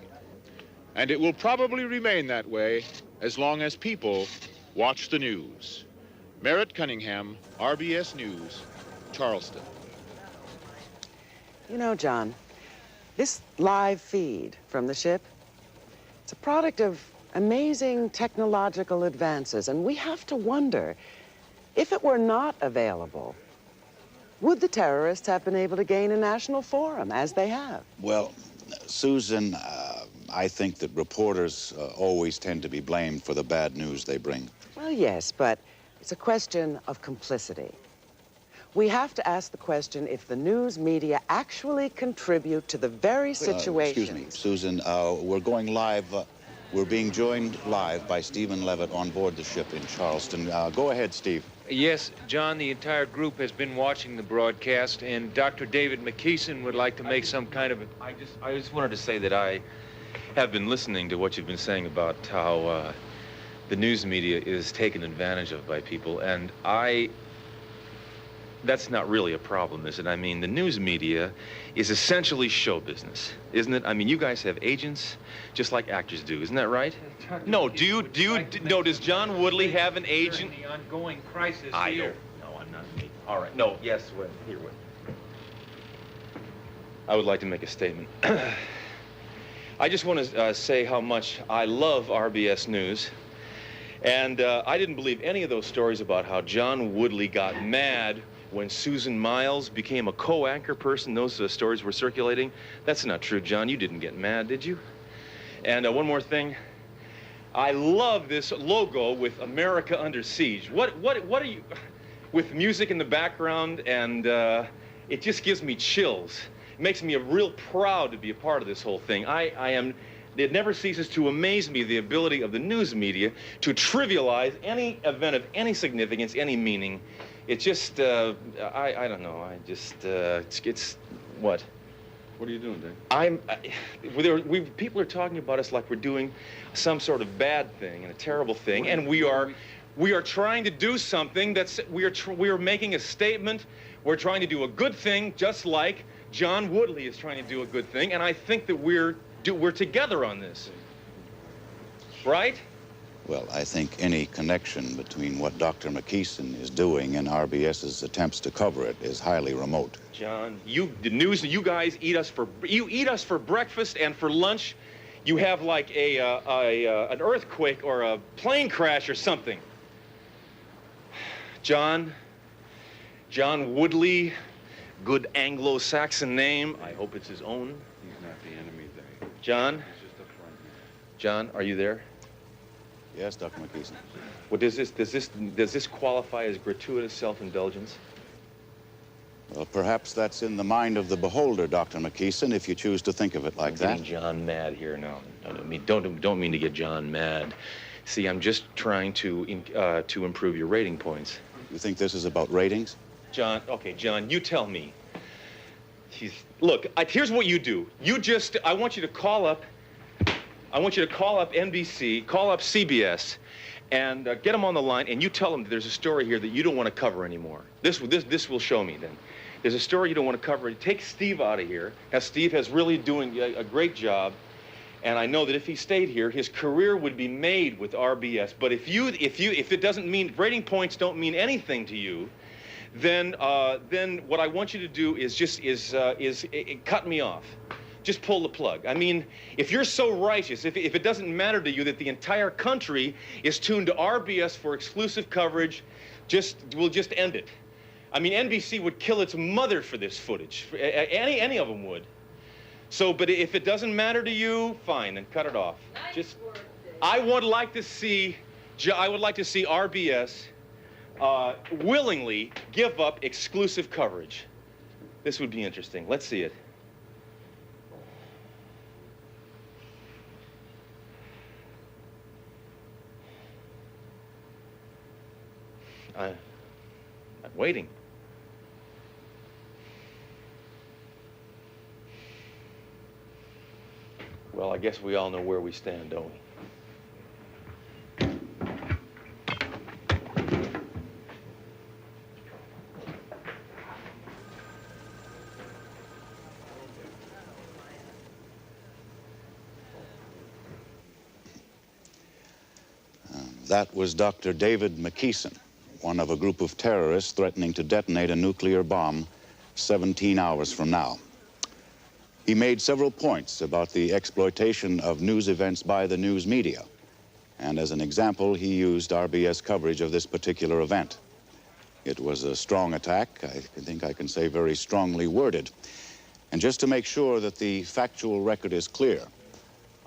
And it will probably remain that way as long as people watch the news. Merritt Cunningham, RBS News, Charleston. You know, John, this live feed from the ship, it's a product of amazing technological advances, and we have to wonder, if it were not available, would the terrorists have been able to gain a national forum, as they have? Well, Susan, I think that reporters always tend to be blamed for the bad news they bring. Well, yes, but it's a question of complicity. We have to ask the question if the news media actually contribute to the very situation. Excuse me, Susan, we're going live. We're being joined live by Stephen Levitt on board the ship in Charleston. Go ahead, Steve. Yes, John, the entire group has been watching the broadcast, and Dr. David McKeeson would like to make some kind of... I just wanted to say that I have been listening to what you've been saying about how the news media is taken advantage of by people, and that's not really a problem, is it? I mean, the news media is essentially show business, isn't it? I mean, you guys have agents just like actors do, isn't that right? No, does John Woodley have an agent? The ongoing crisis I here. don't. No, I'm not me. All right. No, yes, wait. I would like to make a statement. I just want to say how much I love RBS News. And I didn't believe any of those stories about how John Woodley got mad when Susan Miles became a co-anchor person. Those stories were circulating. That's not true, John. You didn't get mad, did you? And one more thing. I love this logo with America Under Siege. What are you... With music in the background, and it just gives me chills. It makes me real proud to be a part of this whole thing. It never ceases to amaze me, the ability of the news media to trivialize any event of any significance, any meaning. It's just, I don't know, it's what? What are you doing, Dave? People are talking about us like we're doing some sort of bad thing and a terrible thing, and we are trying to do something we are making a statement. We're trying to do a good thing, just like John Woodley is trying to do a good thing, and I think that we're together on this. Right? Well, I think any connection between what Dr. McKeeson is doing and RBS's attempts to cover it is highly remote. John, the news, you guys eat us for breakfast and for lunch. You have like an earthquake or a plane crash or something. John Woodley, good Anglo-Saxon name. I hope it's his own. He's not the enemy there. John? He's just a friend. John, are you there? Yes, Dr. McKeeson. Well, does this qualify as gratuitous self-indulgence? Well, perhaps that's in the mind of the beholder, Dr. McKeeson, if you choose to think of it like that. I'm getting John mad here now. Don't mean to get John mad. See, I'm just trying to improve your rating points. You think this is about ratings? John, okay, John, you tell me. Look, here's what you do. I want you to call up NBC, call up CBS, and get them on the line, and you tell them that there's a story here that you don't want to cover anymore. This will show me then. There's a story you don't want to cover. Take Steve out of here. Steve has really doing a great job, and I know that if he stayed here, his career would be made with RBS. But if it doesn't mean, rating points don't mean anything to you, then what I want you to do is cut me off. Just pull the plug. I mean, if you're so righteous, if it doesn't matter to you that the entire country is tuned to RBS for exclusive coverage, we'll just end it. I mean, NBC would kill its mother for this footage. Any of them would. So, but if it doesn't matter to you, fine, then cut it off. I would like to see RBS willingly give up exclusive coverage. This would be interesting. Let's see it. I'm waiting. Well, I guess we all know where we stand, don't we? That was Dr. David McKeeson, one of a group of terrorists threatening to detonate a nuclear bomb 17 hours from now. He made several points about the exploitation of news events by the news media. And as an example, he used RBS coverage of this particular event. It was a strong attack, I think I can say very strongly worded. And just to make sure that the factual record is clear,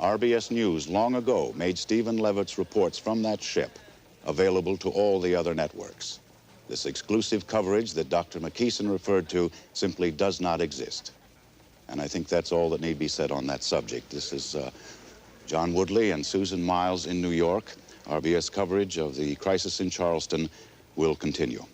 RBS News long ago made Stephen Levitt's reports from that ship available to all the other networks. This exclusive coverage that Dr. McKeeson referred to simply does not exist. And I think that's all that need be said on that subject. This is John Woodley and Susan Miles in New York. RBS coverage of the crisis in Charleston will continue.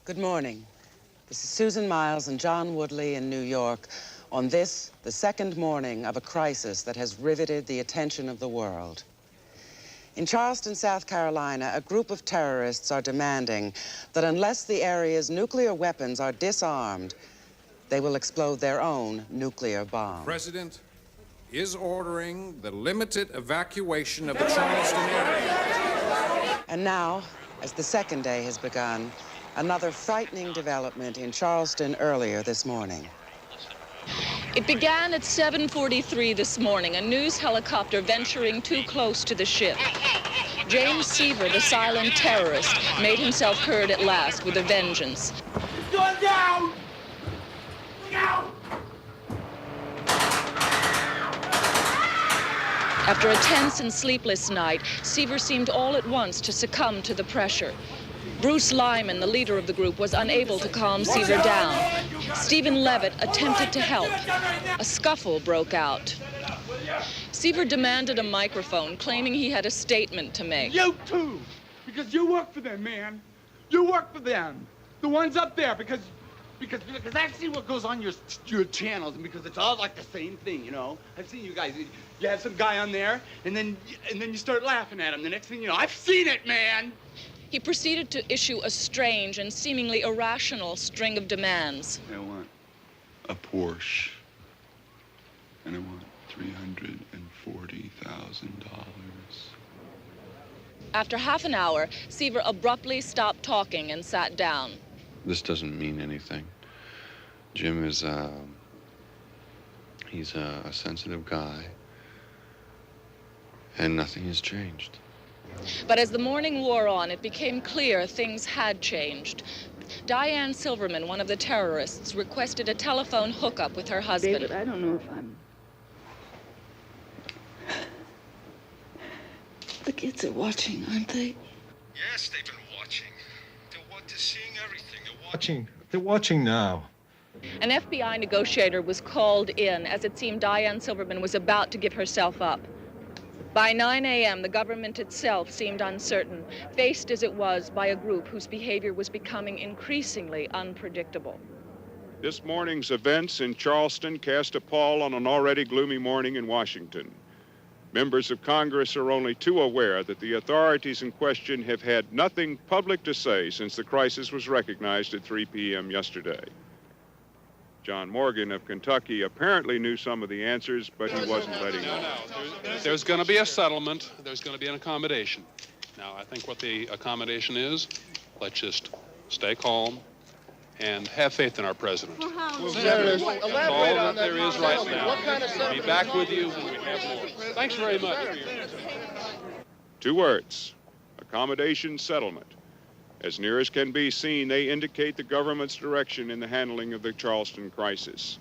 Good morning. This is Susan Miles and John Woodley in New York on this, the second morning of a crisis that has riveted the attention of the world. In Charleston, South Carolina, a group of terrorists are demanding that unless the area's nuclear weapons are disarmed, they will explode their own nuclear bomb. The President is ordering the limited evacuation of the Charleston area. And now, as the second day has begun, another frightening development in Charleston earlier this morning. It began at 7:43 this morning, a news helicopter venturing too close to the ship. James Seaver, the silent terrorist, made himself heard at last with a vengeance. It's going down! Look out! After a tense and sleepless night, Seaver seemed all at once to succumb to the pressure. Bruce Lyman, the leader of the group, was unable to calm Seaver down. Stephen Levitt attempted to help. A scuffle broke out. Seaver demanded a microphone, claiming he had a statement to make. You too, because you work for them, man. You work for them. The ones up there, because I've seen what goes on your channels, and because it's all like the same thing, you know. I've seen you guys. You have some guy on there, and then you start laughing at him. The next thing you know, I've seen it, man. He proceeded to issue a strange and seemingly irrational string of demands. I want a Porsche, and I want $340,000. After half an hour, Seaver abruptly stopped talking and sat down. This doesn't mean anything. Jim is, he's a sensitive guy, and nothing has changed. But as the morning wore on, it became clear things had changed. Diane Silverman, one of the terrorists, requested a telephone hookup with her husband. David, I don't know if I'm... The kids are watching, aren't they? Yes, they've been watching. They're seeing everything. They're watching now. An FBI negotiator was called in as it seemed Diane Silverman was about to give herself up. By 9 a.m., the government itself seemed uncertain, faced as it was by a group whose behavior was becoming increasingly unpredictable. This morning's events in Charleston cast a pall on an already gloomy morning in Washington. Members of Congress are only too aware that the authorities in question have had nothing public to say since the crisis was recognized at 3 p.m. yesterday. John Morgan of Kentucky apparently knew some of the answers, but he wasn't letting on. There's going to be a settlement. There's going to be an accommodation. Now, I think what the accommodation is, let's just stay calm and have faith in our president. That's all that there is right now. Be back with you when we have more. Thanks very much. 2 words: accommodation, settlement. As near as can be seen, they indicate the government's direction in the handling of the Charleston crisis.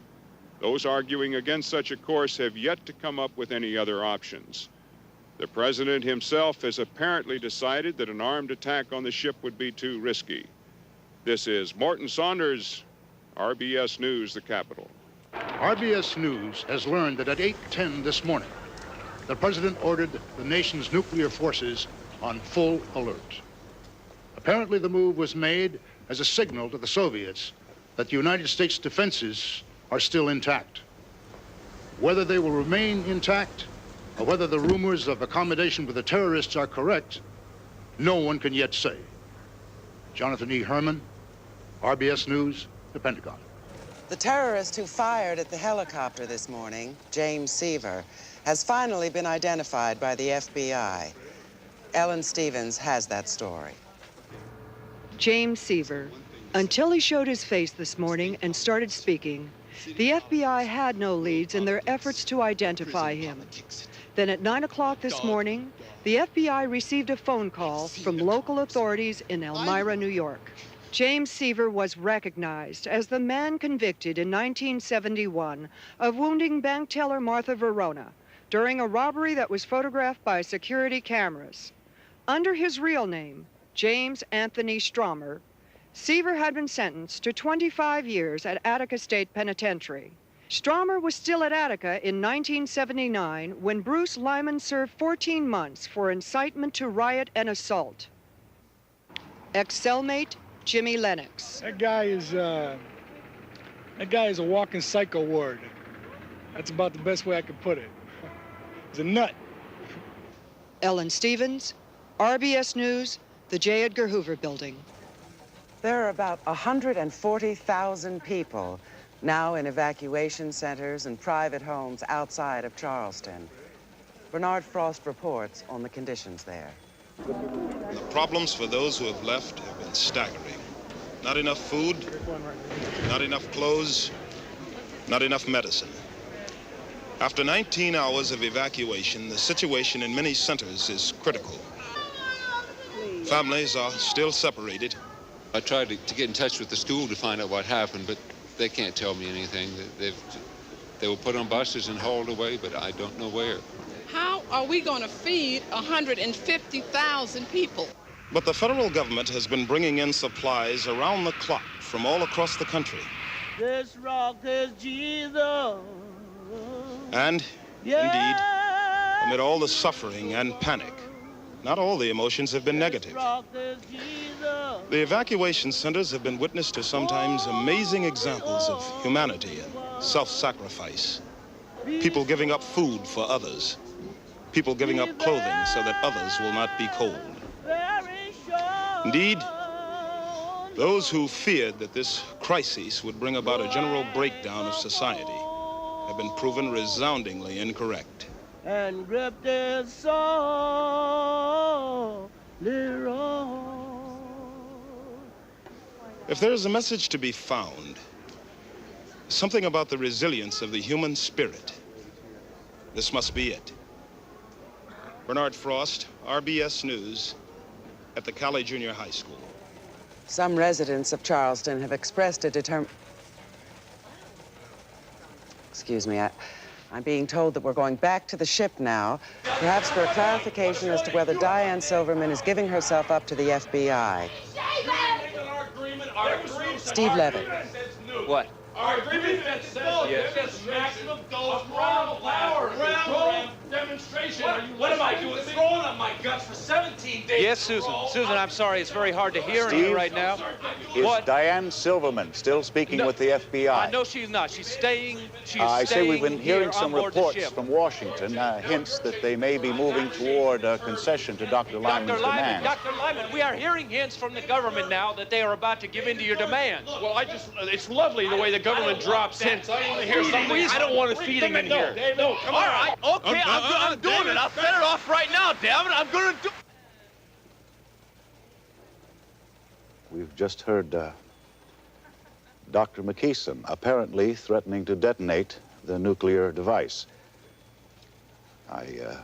Those arguing against such a course have yet to come up with any other options. The president himself has apparently decided that an armed attack on the ship would be too risky. This is Morton Saunders, RBS News, the Capitol. RBS News has learned that at 8:10 this morning, the president ordered the nation's nuclear forces on full alert. Apparently, the move was made as a signal to the Soviets that the United States defenses are still intact. Whether they will remain intact or whether the rumors of accommodation with the terrorists are correct, no one can yet say. Jonathan E. Herman, RBS News, the Pentagon. The terrorist who fired at the helicopter this morning, James Seaver, has finally been identified by the FBI. Ellen Stevens has that story. James Seaver. Until he showed his face this morning and started speaking, the FBI had no leads in their efforts to identify him. Then at 9 o'clock this morning, the FBI received a phone call from local authorities in Elmira, New York. James Seaver was recognized as the man convicted in 1971 of wounding bank teller Martha Verona during a robbery that was photographed by security cameras. Under his real name, James Anthony Stromer, Seaver had been sentenced to 25 years at Attica State Penitentiary. Stromer was still at Attica in 1979 when Bruce Lyman served 14 months for incitement to riot and assault. Ex-cellmate Jimmy Lennox. That guy is a walking psycho ward. That's about the best way I could put it. He's a nut. Ellen Stevens, RBS News, the J. Edgar Hoover Building. There are about 140,000 people now in evacuation centers and private homes outside of Charleston. Bernard Frost reports on the conditions there. The problems for those who have left have been staggering. Not enough food, not enough clothes, not enough medicine. After 19 hours of evacuation, the situation in many centers is critical. Families are still separated. I tried to get in touch with the school to find out what happened, but they can't tell me anything. They were put on buses and hauled away, but I don't know where. How are we going to feed 150,000 people? But the federal government has been bringing in supplies around the clock from all across the country. This rock is Jesus. And Indeed, amid all the suffering and panic, not all the emotions have been negative. The evacuation centers have been witness to sometimes amazing examples of humanity and self-sacrifice. People giving up food for others. People giving up clothing so that others will not be cold. Indeed, those who feared that this crisis would bring about a general breakdown of society have been proven resoundingly incorrect. And grip their soul, If there is a message to be found, something about the resilience of the human spirit, this must be it. Bernard Frost, RBS News, at the Cali Junior High School. Some residents of Charleston have expressed a Excuse me, I'm being told that we're going back to the ship now, perhaps for a clarification as to whether Diane Silverman is giving herself up to the FBI. Steve Levitt. What? Our agreement that says yes. Maximum dose ground demonstration. What am I doing? Throwing up my guts for 17 days. Yes, Susan. Susan, I'm sorry. It's very hard to hear you right now. Is What? Diane Silverman still speaking with the FBI? No, she's not. She's staying. I say we've been hearing here some on board the reports ship. from Washington, hints that they may be moving toward a concession to Dr. Lyman's demands. Dr. Lyman, we are hearing hints from the government now that they are about to give in to your demands. Well, it's lovely the way the government drops hints. I want to hear something. I don't want a feeding in here. No, come on. All right, okay, I'm doing it. I'll set it off right now, damn it. I'm going to do. We've just heard Dr. McKeeson apparently threatening to detonate the nuclear device. I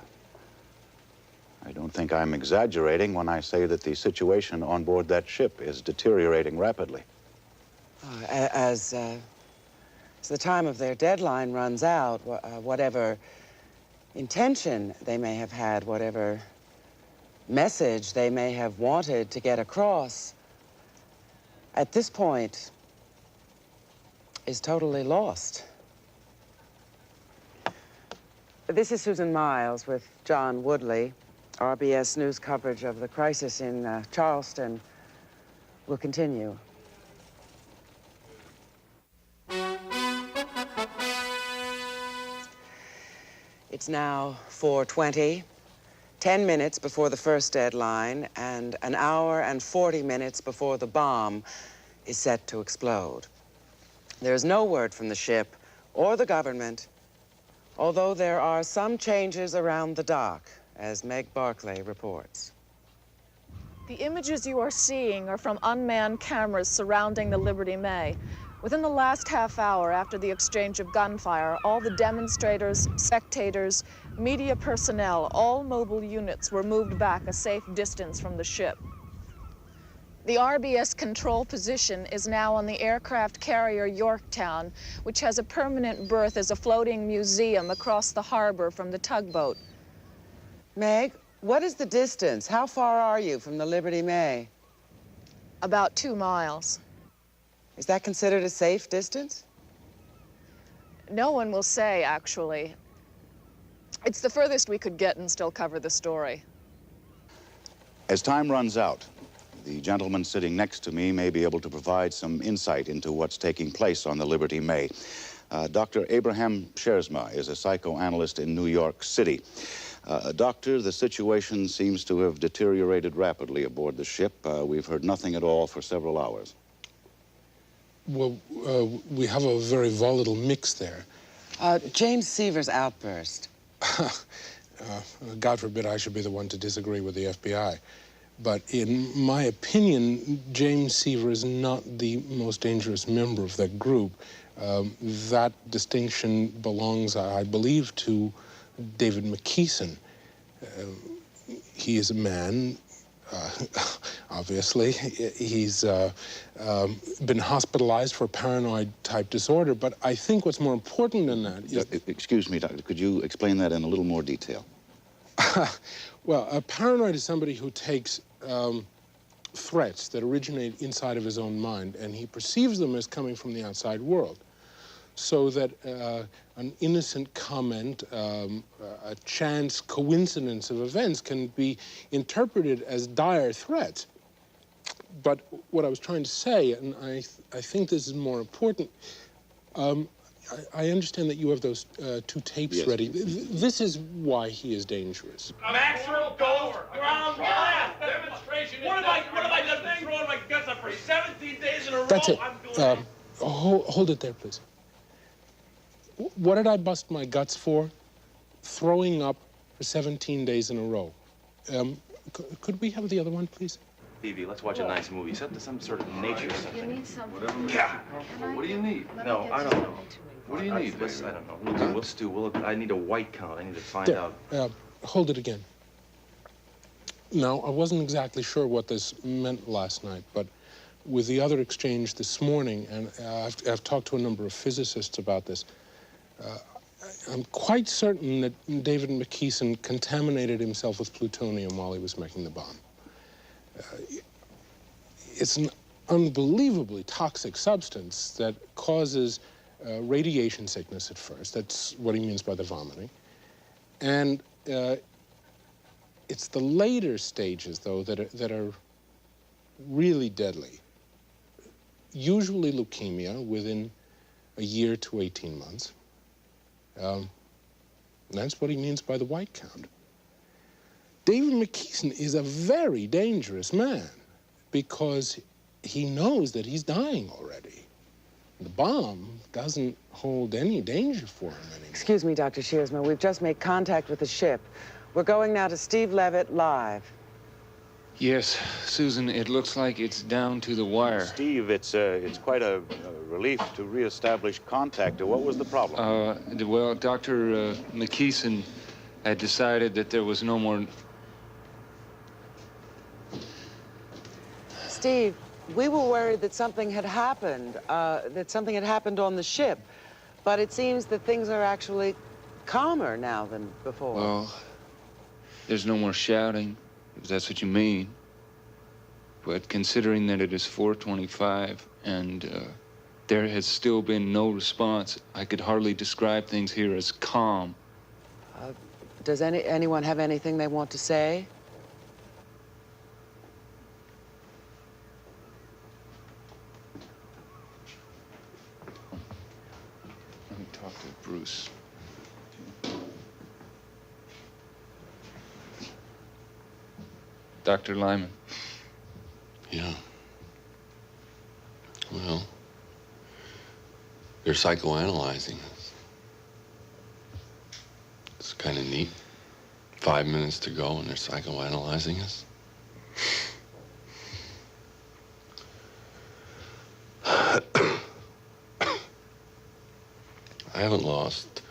don't think I'm exaggerating when I say that the situation on board that ship is deteriorating rapidly. As the time of their deadline runs out, whatever intention they may have had, whatever message they may have wanted to get across, at this point, is totally lost. This is Susan Miles with John Woodley. RBS News coverage of the crisis in Charleston will continue. It's now 4:20, 10 minutes before the first deadline, and an hour and 40 minutes before the bomb is set to explode. There's no word from the ship or the government, although there are some changes around the dock, as Meg Barclay reports. The images you are seeing are from unmanned cameras surrounding the Liberty May. Within the last half hour after the exchange of gunfire, all the demonstrators, spectators, media personnel, all mobile units were moved back a safe distance from the ship. The RBS control position is now on the aircraft carrier Yorktown, which has a permanent berth as a floating museum across the harbor from the tugboat. Meg, what is the distance? How far are you from the Liberty May? About 2 miles. Is that considered a safe distance? No one will say, actually. It's the furthest we could get and still cover the story. As time runs out, the gentleman sitting next to me may be able to provide some insight into what's taking place on the Liberty May. Dr. Abraham Shersma is a psychoanalyst in New York City. Doctor, the situation seems to have deteriorated rapidly aboard the ship. We've heard nothing at all for several hours. Well, we have a very volatile mix there. James Seaver's outburst. God forbid I should be the one to disagree with the FBI. But in my opinion, James Seaver is not the most dangerous member of that group. That distinction belongs, I believe, to David McKeeson. He is a man, obviously. He's been hospitalized for paranoid-type disorder, but I think what's more important than that is... Excuse me, Doctor, could you explain that in a little more detail? Well, a paranoid is somebody who takes threats that originate inside of his own mind, and he perceives them as coming from the outside world. so that an innocent comment, a chance coincidence of events can be interpreted as dire threats. But what I was trying to say, and I think this is more important, I understand that you have those 2 tapes ready. This is why he is dangerous. Maximum dose, ground blast, demonstration. What have I done? Been throwing my guts up for 17 days in a row? That's it. I'm doing Hold it there, please. What did I bust my guts for? Throwing up for 17 days in a row. Could we have the other one, please? Evie, let's watch a nice movie. Set to some sort of nature or something. You need something. Whatever makes you comfortable. What do you need? No, I don't know. What do you need, baby? I don't know. We'll stew. I need a white count. I need to find out. Hold it again. Now, I wasn't exactly sure what this meant last night, but with the other exchange this morning, and I've talked to a number of physicists about this, I'm quite certain that David McKeeson contaminated himself with plutonium while he was making the bomb. It's an unbelievably toxic substance that causes radiation sickness at first. That's what he means by the vomiting. And it's the later stages, though, that are really deadly. Usually leukemia within a year to 18 months. That's what he means by the white count. David McKeeson is a very dangerous man because he knows that he's dying already. The bomb doesn't hold any danger for him anymore. Excuse me, Dr. Shearsman. We've just made contact with the ship. We're going now to Steve Levitt live. Yes, Susan, it looks like it's down to the wire. Steve, it's quite a relief to reestablish contact. What was the problem? Well, Dr. McKeeson had decided that there was no more... Steve, we were worried that something had happened, on the ship. But it seems that things are actually calmer now than before. Well, there's no more shouting, if that's what you mean. But considering that it is 4:25 and there has still been no response, I could hardly describe things here as calm. Does anyone have anything they want to say? Let me talk to Bruce. Dr. Lyman. Yeah. Well, they're psychoanalyzing us. It's kind of neat. 5 minutes to go and they're psychoanalyzing us. I haven't lost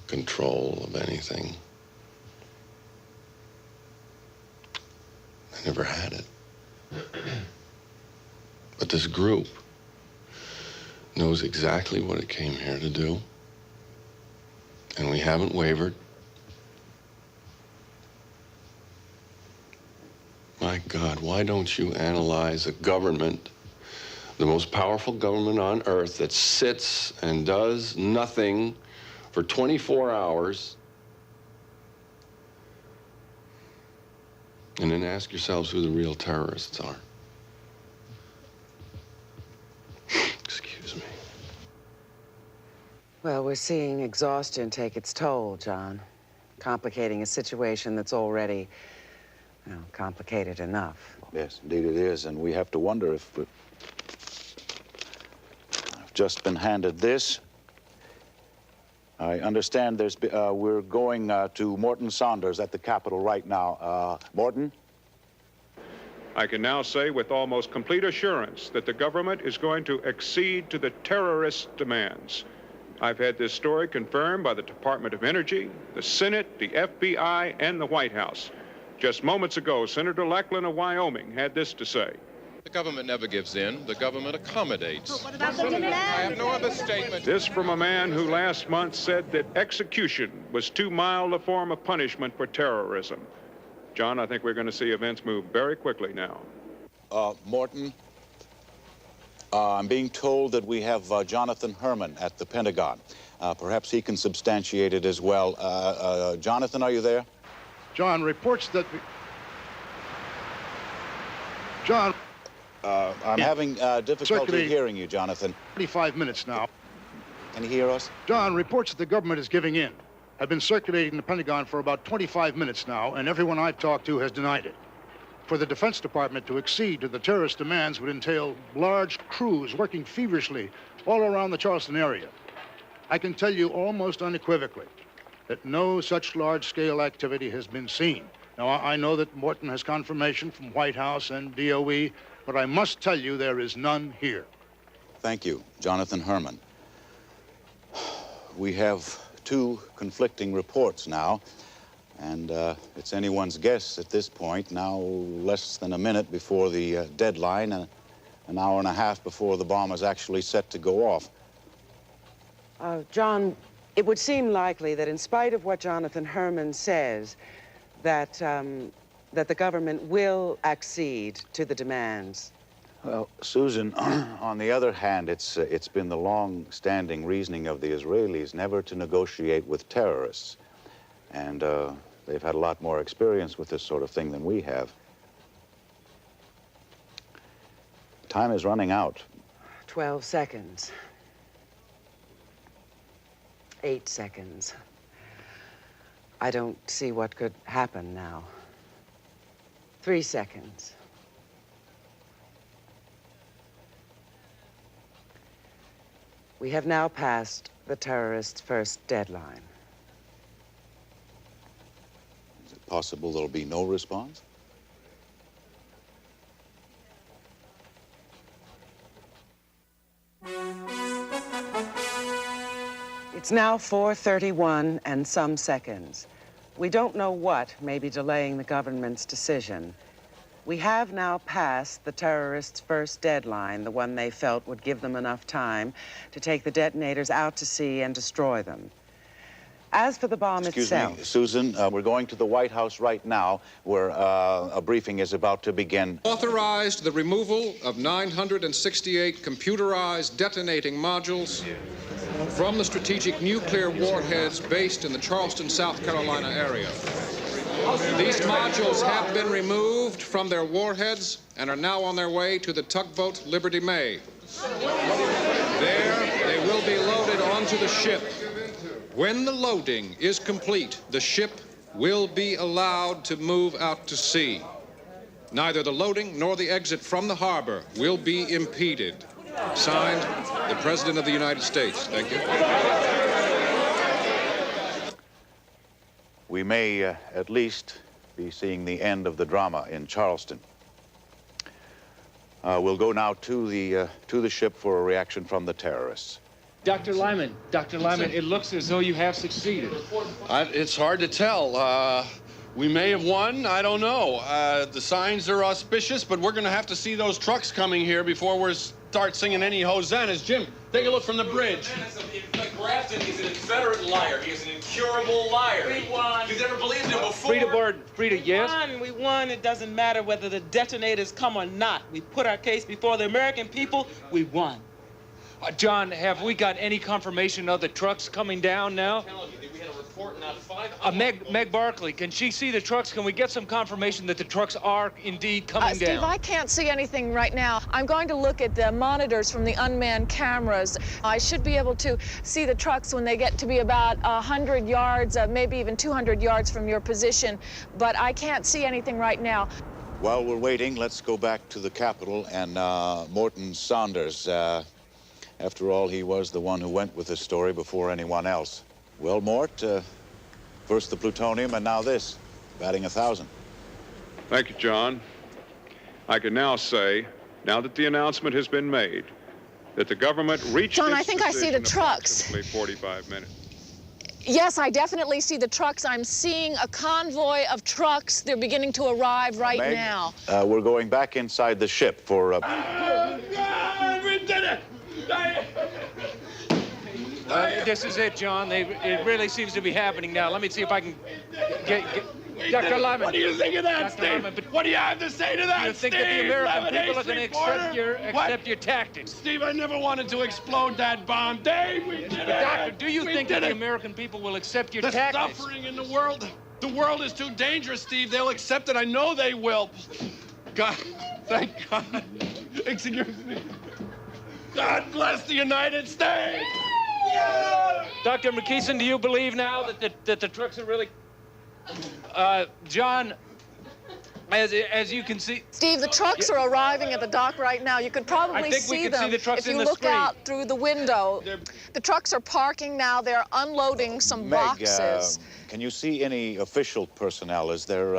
control of anything. I never had it. But this group knows exactly what it came here to do. And we haven't wavered. My God, why don't you analyze a government, the most powerful government on earth, that sits and does nothing for 24 hours, and then ask yourselves who the real terrorists are? Excuse me. Well, we're seeing exhaustion take its toll, John. Complicating a situation that's already, complicated enough. Yes, indeed it is, and we have to wonder if I've just been handed this. I understand we're going to Morton Saunders at the Capitol right now. Morton? I can now say with almost complete assurance that the government is going to accede to the terrorist demands. I've had this story confirmed by the Department of Energy, the Senate, the FBI, and the White House. Just moments ago, Senator Lackland of Wyoming had this to say. The government never gives in. The government accommodates. What about the demand? I have no other statement. This from a man who last month said that execution was too mild a form of punishment for terrorism. John, I think we're going to see events move very quickly now. Morton, I'm being told that we have Jonathan Herman at the Pentagon. Perhaps he can substantiate it as well. Jonathan, are you there? John, reports that... John... I'm having difficulty hearing you, Jonathan. 25 minutes now. Can you hear us? John, reports that the government is giving in have been circulating in the Pentagon for about 25 minutes now, and everyone I've talked to has denied it. For the Defense Department to accede to the terrorist demands would entail large crews working feverishly all around the Charleston area. I can tell you almost unequivocally that no such large-scale activity has been seen. Now, I know that Morton has confirmation from White House and DOE, but I must tell you there is none here. Thank you, Jonathan Herman. We have two conflicting reports now, and it's anyone's guess at this point, now less than a minute before the deadline and an hour and a half before the bomb is actually set to go off. John, it would seem likely that in spite of what Jonathan Herman says, that the government will accede to the demands. Well, Susan, on the other hand, it's been the long-standing reasoning of the Israelis never to negotiate with terrorists. And they've had a lot more experience with this sort of thing than we have. Time is running out. 12 seconds. 8 seconds. I don't see what could happen now. 3 seconds. We have now passed the terrorists' first deadline. Is it possible there'll be no response? It's now 4:31 and some seconds. We don't know what may be delaying the government's decision. We have now passed the terrorists' first deadline, the one they felt would give them enough time to take the detonators out to sea and destroy them. As for the bomb itself... Excuse me, Susan, we're going to the White House right now, where a briefing is about to begin. Authorized the removal of 968 computerized detonating modules from the strategic nuclear warheads based in the Charleston, South Carolina area. These modules have been removed from their warheads and are now on their way to the tugboat Liberty May. There, they will be loaded onto the ship. When the loading is complete, the ship will be allowed to move out to sea. Neither the loading nor the exit from the harbor will be impeded. Signed, the President of the United States. Thank you. We may at least be seeing the end of the drama in Charleston. We'll go now to the ship for a reaction from the terrorists. Dr. Lyman, it looks as though you have succeeded. It's hard to tell. We may have won. I don't know. The signs are auspicious, but we're going to have to see those trucks coming here before we start singing any hosannas. Jim, take a look from the bridge. Grafton is an inveterate liar. He is an incurable liar. We won. You've never believed him before. Frida, yes? We won. It doesn't matter whether the detonators come or not. We put our case before the American people. We won. John, have we got any confirmation of the trucks coming down now? We had a report not 500. Meg Barkley, can she see the trucks? Can we get some confirmation that the trucks are indeed coming down? Steve, I can't see anything right now. I'm going to look at the monitors from the unmanned cameras. I should be able to see the trucks when they get to be about 100 yards, maybe even 200 yards from your position, but I can't see anything right now. While we're waiting, let's go back to the Capitol and Morton Saunders. After all, he was the one who went with this story before anyone else. Well, Mort, first the plutonium and now this, batting 1,000. Thank you, John. I can now say, now that the announcement has been made, that the government reached John, its I think I see the decision trucks. approximately 45 minutes. Yes, I definitely see the trucks. I'm seeing a convoy of trucks. They're beginning to arrive right Meg, now. We're going back inside the ship for... Oh, God, we did it! this is it, John. It really seems to be happening now. Let me see if I can get Dr. Lyman. What do you think of that, Steve? What do you have to say to that, Do you think that the American people are going to accept your tactics? Steve, I never wanted to explode that bomb. Dave, we did it. Doctor, do you think that the American people will accept your tactics? The suffering in the world is too dangerous, Steve. They'll accept it. I know they will. God, thank God. Excuse me. God bless the United States. Yeah! Dr. McKeeson, do you believe now that the trucks are really... John, as you can see... Steve, the trucks are arriving at the dock right now. You could probably see them if you look out through the window. The trucks are parking now. They're unloading some boxes. Can you see any official personnel? Is there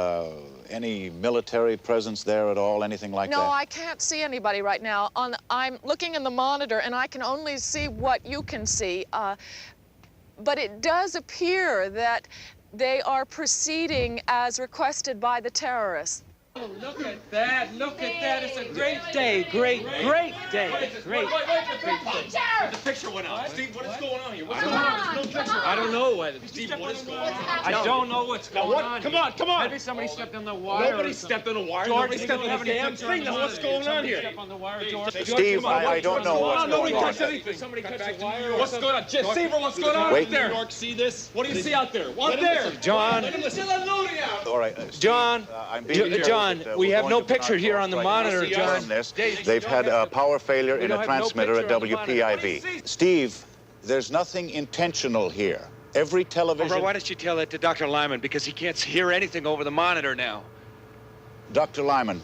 any military presence there at all, anything like that? No, I can't see anybody right now. I'm looking in the monitor, and I can only see what you can see. But it does appear that they are proceeding as requested by the terrorists. Oh, look at that. Look at that. It's a great day. Great day. Great. The picture went out. Steve, what is going on here? What's going on? There's no picture. I don't know. Steve, what is going on? I don't know what's going on. Come on. Maybe somebody stepped on the wire. Nobody stepped on the wire. George, Nobody stepped on the damn thing. Now, what's going on here? Steve, I don't know what's going on. Nobody touched anything. Somebody touched the wire. What's going on? Seaver, what's going on out there? New York, see this? What do you see out there? What there? John. All right. John, we have no picture here on the monitor, John. They've had a power failure in a transmitter at WPIV. Steve, there's nothing intentional here. Every television... Why don't you tell that to Dr. Lyman, because he can't hear anything over the monitor now. Dr. Lyman,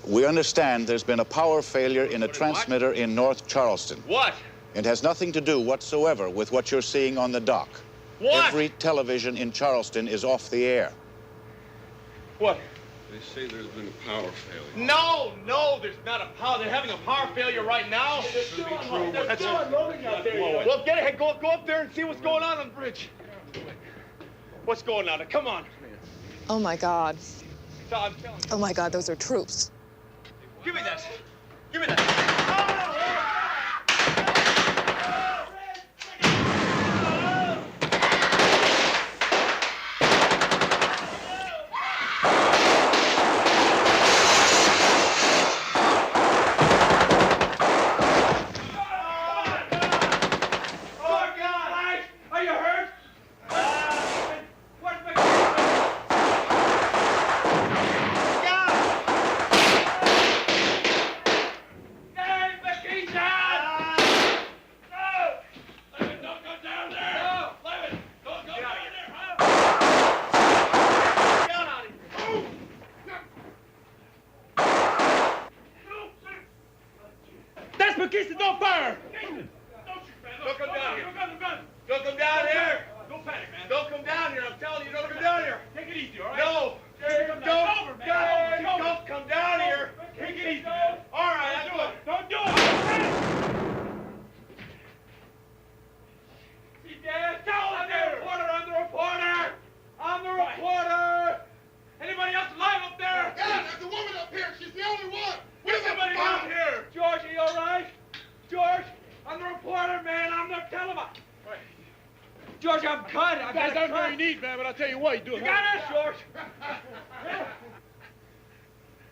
we understand there's been a power failure in a transmitter in North Charleston. What? It has nothing to do whatsoever with what you're seeing on the dock. What? Every television in Charleston is off the air. What? They say there's been a power failure. No, there's not a power. They're having a power failure right now. They're still unloading out there. Well, get ahead. Go up there and see what's going on the bridge. What's going on? Come on. Oh, my God. I'm telling you. Oh, my God, those are troops. Give me that. Give me that. McKeeson, don't fire! Don't come down here. Don't come down here. Don't panic, man. Don't come down here. I'm telling you, don't come down here. Take it easy, all right? No. Don't come down here. Take it easy. All right, I'll do it. Don't do it. See, Dad, I'm the reporter. I'm the reporter. Anybody else alive up there? Yeah, there's a woman up here. She's the only one. Where's somebody down here? George, are you all right? George, I'm the reporter, man. I'm the television. George, I'm cut. That's not very neat, man, but I'll tell you what, you do it. You got it, George.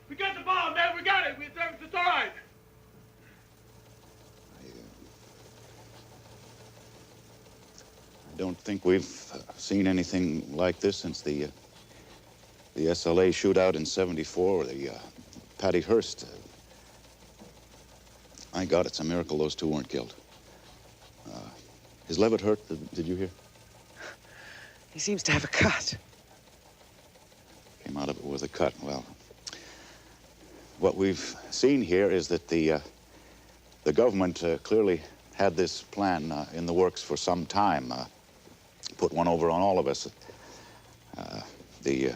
We got the bomb, man. We got it. It's all right. I don't think we've seen anything like this since the SLA shootout in '74, or the Patty Hearst. My God, it's a miracle those two weren't killed. Is Levitt hurt? Did you hear? He seems to have a cut. Came out of it with a cut. Well, what we've seen here is that the government clearly had this plan in the works for some time. Put one over on all of us. The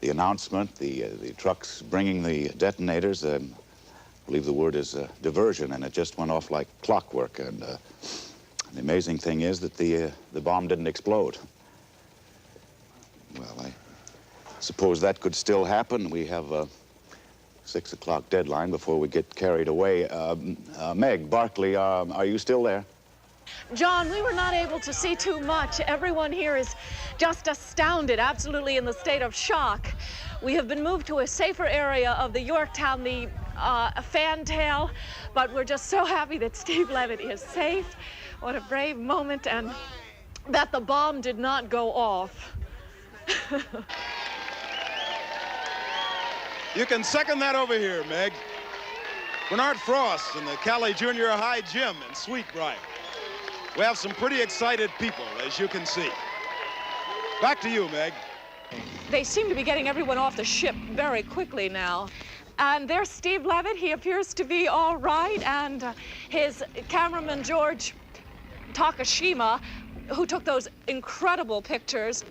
announcement, the trucks bringing the detonators, I believe the word is diversion, and it just went off like clockwork. And the amazing thing is that the bomb didn't explode. Well, I suppose that could still happen. We have a 6 o'clock deadline before we get carried away. Meg, Barkley, are you still there? John, we were not able to see too much. Everyone here is just astounded, absolutely in the state of shock. We have been moved to a safer area of the Yorktown, the Fantail, but we're just so happy that Steve Levitt is safe. What a brave moment, and that the bomb did not go off. You can second that over here, Meg. Bernard Frost in the Cali Junior High Gym in Sweetbriar. We have some pretty excited people, as you can see. Back to you, Meg. They seem to be getting everyone off the ship very quickly now. And there's Steve Levitt. He appears to be all right. And his cameraman, George Takashima, who took those incredible pictures.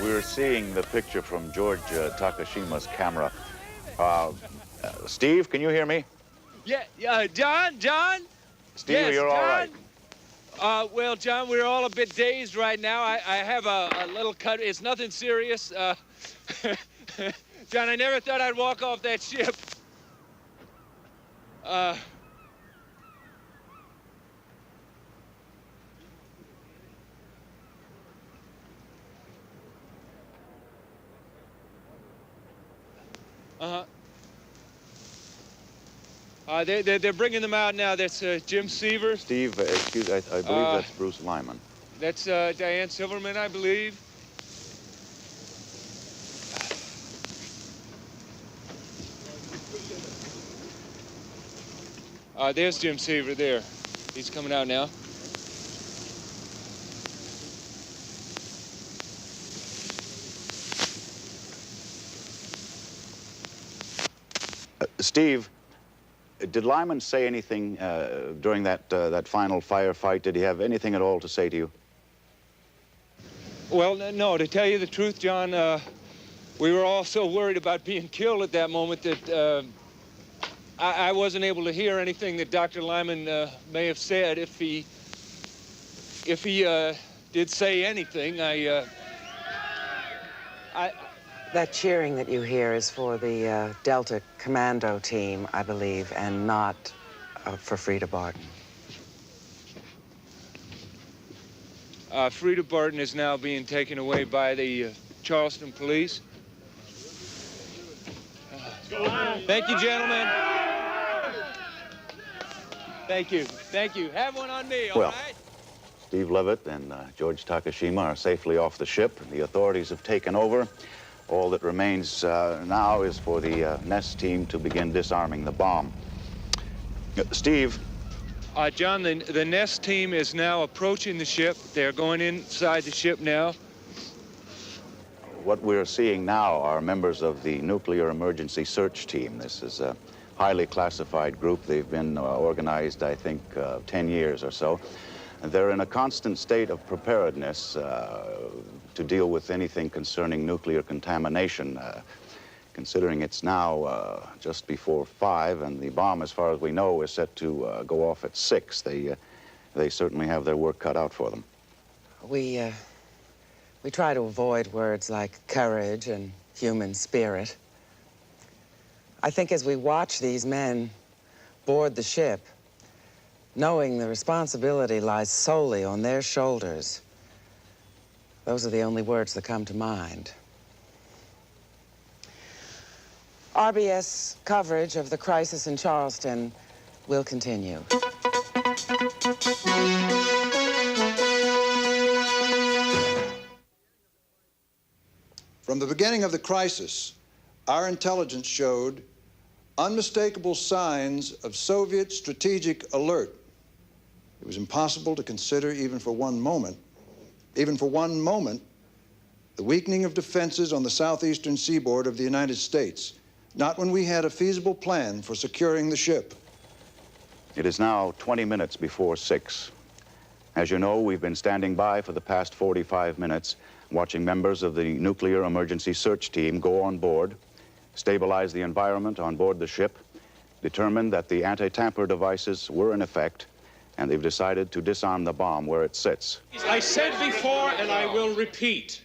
We're seeing the picture from George Takashima's camera. Steve, can you hear me? Yeah, John? Steve, yes, you're all right. Well, John, we're all a bit dazed right now. I have a little cut. It's nothing serious. John, I never thought I'd walk off that ship. They're bringing them out now. That's Jim Seaver. Steve, excuse, I believe that's Bruce Lyman. That's Diane Silverman, I believe. There's Jim Seaver there. He's coming out now. Steve, did Lyman say anything during that final firefight? Did he have anything at all to say to you? Well, no, to tell you the truth, John, we were all so worried about being killed at that moment that I wasn't able to hear anything that Dr. Lyman may have said. If he did say anything, That cheering that you hear is for the Delta Commando team, I believe, and not for Frida Barton. Frida Barton is now being taken away by the Charleston police. Thank you, gentlemen. Thank you. Thank you. Have one on me, all right? Steve Levitt and George Takashima are safely off the ship. The authorities have taken over. All that remains now is for the Nest team to begin disarming the bomb. Steve. John, the Nest team is now approaching the ship. They're going inside the ship now. What we're seeing now are members of the Nuclear Emergency Search Team. This is a highly classified group. They've been organized, I think, 10 years or so. They're in a constant state of preparedness to deal with anything concerning nuclear contamination. Considering it's now just before 5, and the bomb, as far as we know, is set to go off at 6. They certainly have their work cut out for them. We try to avoid words like courage and human spirit. I think as we watch these men board the ship, knowing the responsibility lies solely on their shoulders, those are the only words that come to mind. RBS coverage of the crisis in Charleston will continue. From the beginning of the crisis, our intelligence showed unmistakable signs of Soviet strategic alert. It was impossible to consider even for one moment, the weakening of defenses on the southeastern seaboard of the United States, not when we had a feasible plan for securing the ship. It is now 20 minutes before 6. As you know, we've been standing by for the past 45 minutes, watching members of the Nuclear Emergency Search Team go on board, stabilize the environment on board the ship, determine that the anti-tamper devices were in effect, and they've decided to disarm the bomb where it sits. I said before, and I will repeat,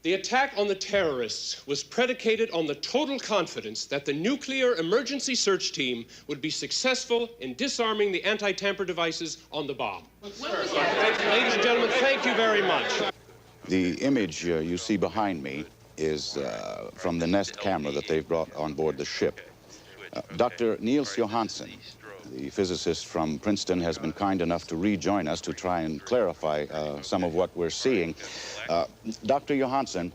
The attack on the terrorists was predicated on the total confidence that the nuclear emergency search team would be successful in disarming the anti-tamper devices on the bomb. Ladies and gentlemen, thank you very much. The image you see behind me is from the Nest camera that they've brought on board the ship. Dr. Niels Johansen, the physicist from Princeton, has been kind enough to rejoin us to try and clarify some of what we're seeing. Dr. Johansen,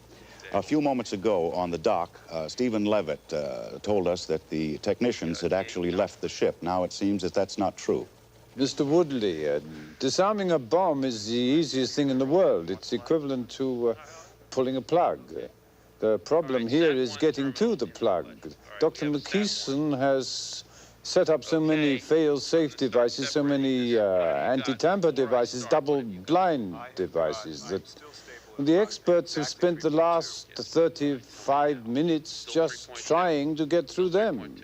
a few moments ago on the dock, Stephen Levitt told us that the technicians had actually left the ship. Now it seems that that's not true. Mr. Woodley, disarming a bomb is the easiest thing in the world. It's equivalent to pulling a plug. The problem here is getting to the plug. Dr. McKeeson has set up so many fail-safe devices, so many anti-tamper devices, double-blind devices, that the experts have spent the last 35 minutes just trying to get through them.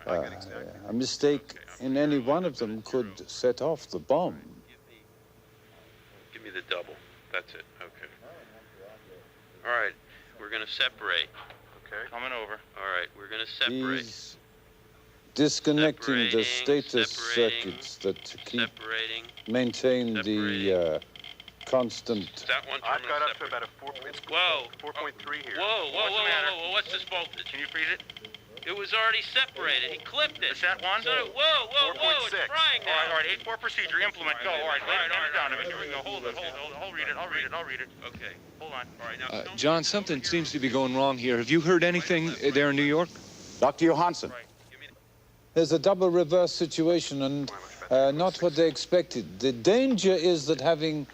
A mistake in any one of them could set off the bomb. Give me the double. That's it. Okay. All right. We're going to separate. Okay. Coming over. All right. We're going to separate. He's disconnecting the status circuits that keep maintain the constant. Is that one? I've got up to about a 4.3 here. Whoa. What's this voltage? Can you read it? It was already separated. He clipped it. Is that one? So, whoa. It's frying now. All right. 8-4 procedure. Implement. Go. All right. Down to it. Here we go. Hold it. I'll read it. Okay. Hold on. All right. Now. John, something seems to be going wrong here. Have you heard anything there in New York? Dr. Johansen. There's a double reverse situation and not what they expected. The danger is that having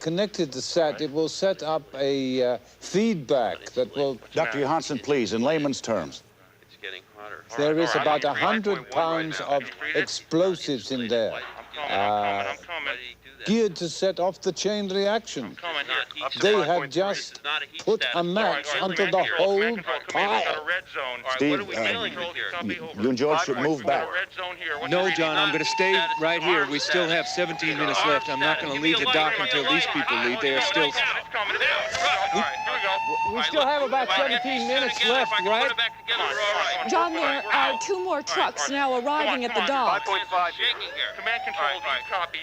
connected the SAT, it will set up a feedback that will... Dr. Johansen, please, in layman's terms. It's getting hotter. There is about 100 pounds of explosives in there, geared to set off the chain reaction. They have just put a match onto the whole pile. Steve, you and George should move back. No, John, I'm going to stay right here. We still have 17 minutes left. I'm not going to leave the dock until these people leave. They are still... We still have about 17 minutes left, right? John, there are 2 more trucks now arriving at the dock. 5.5 here. Command control, do you copy?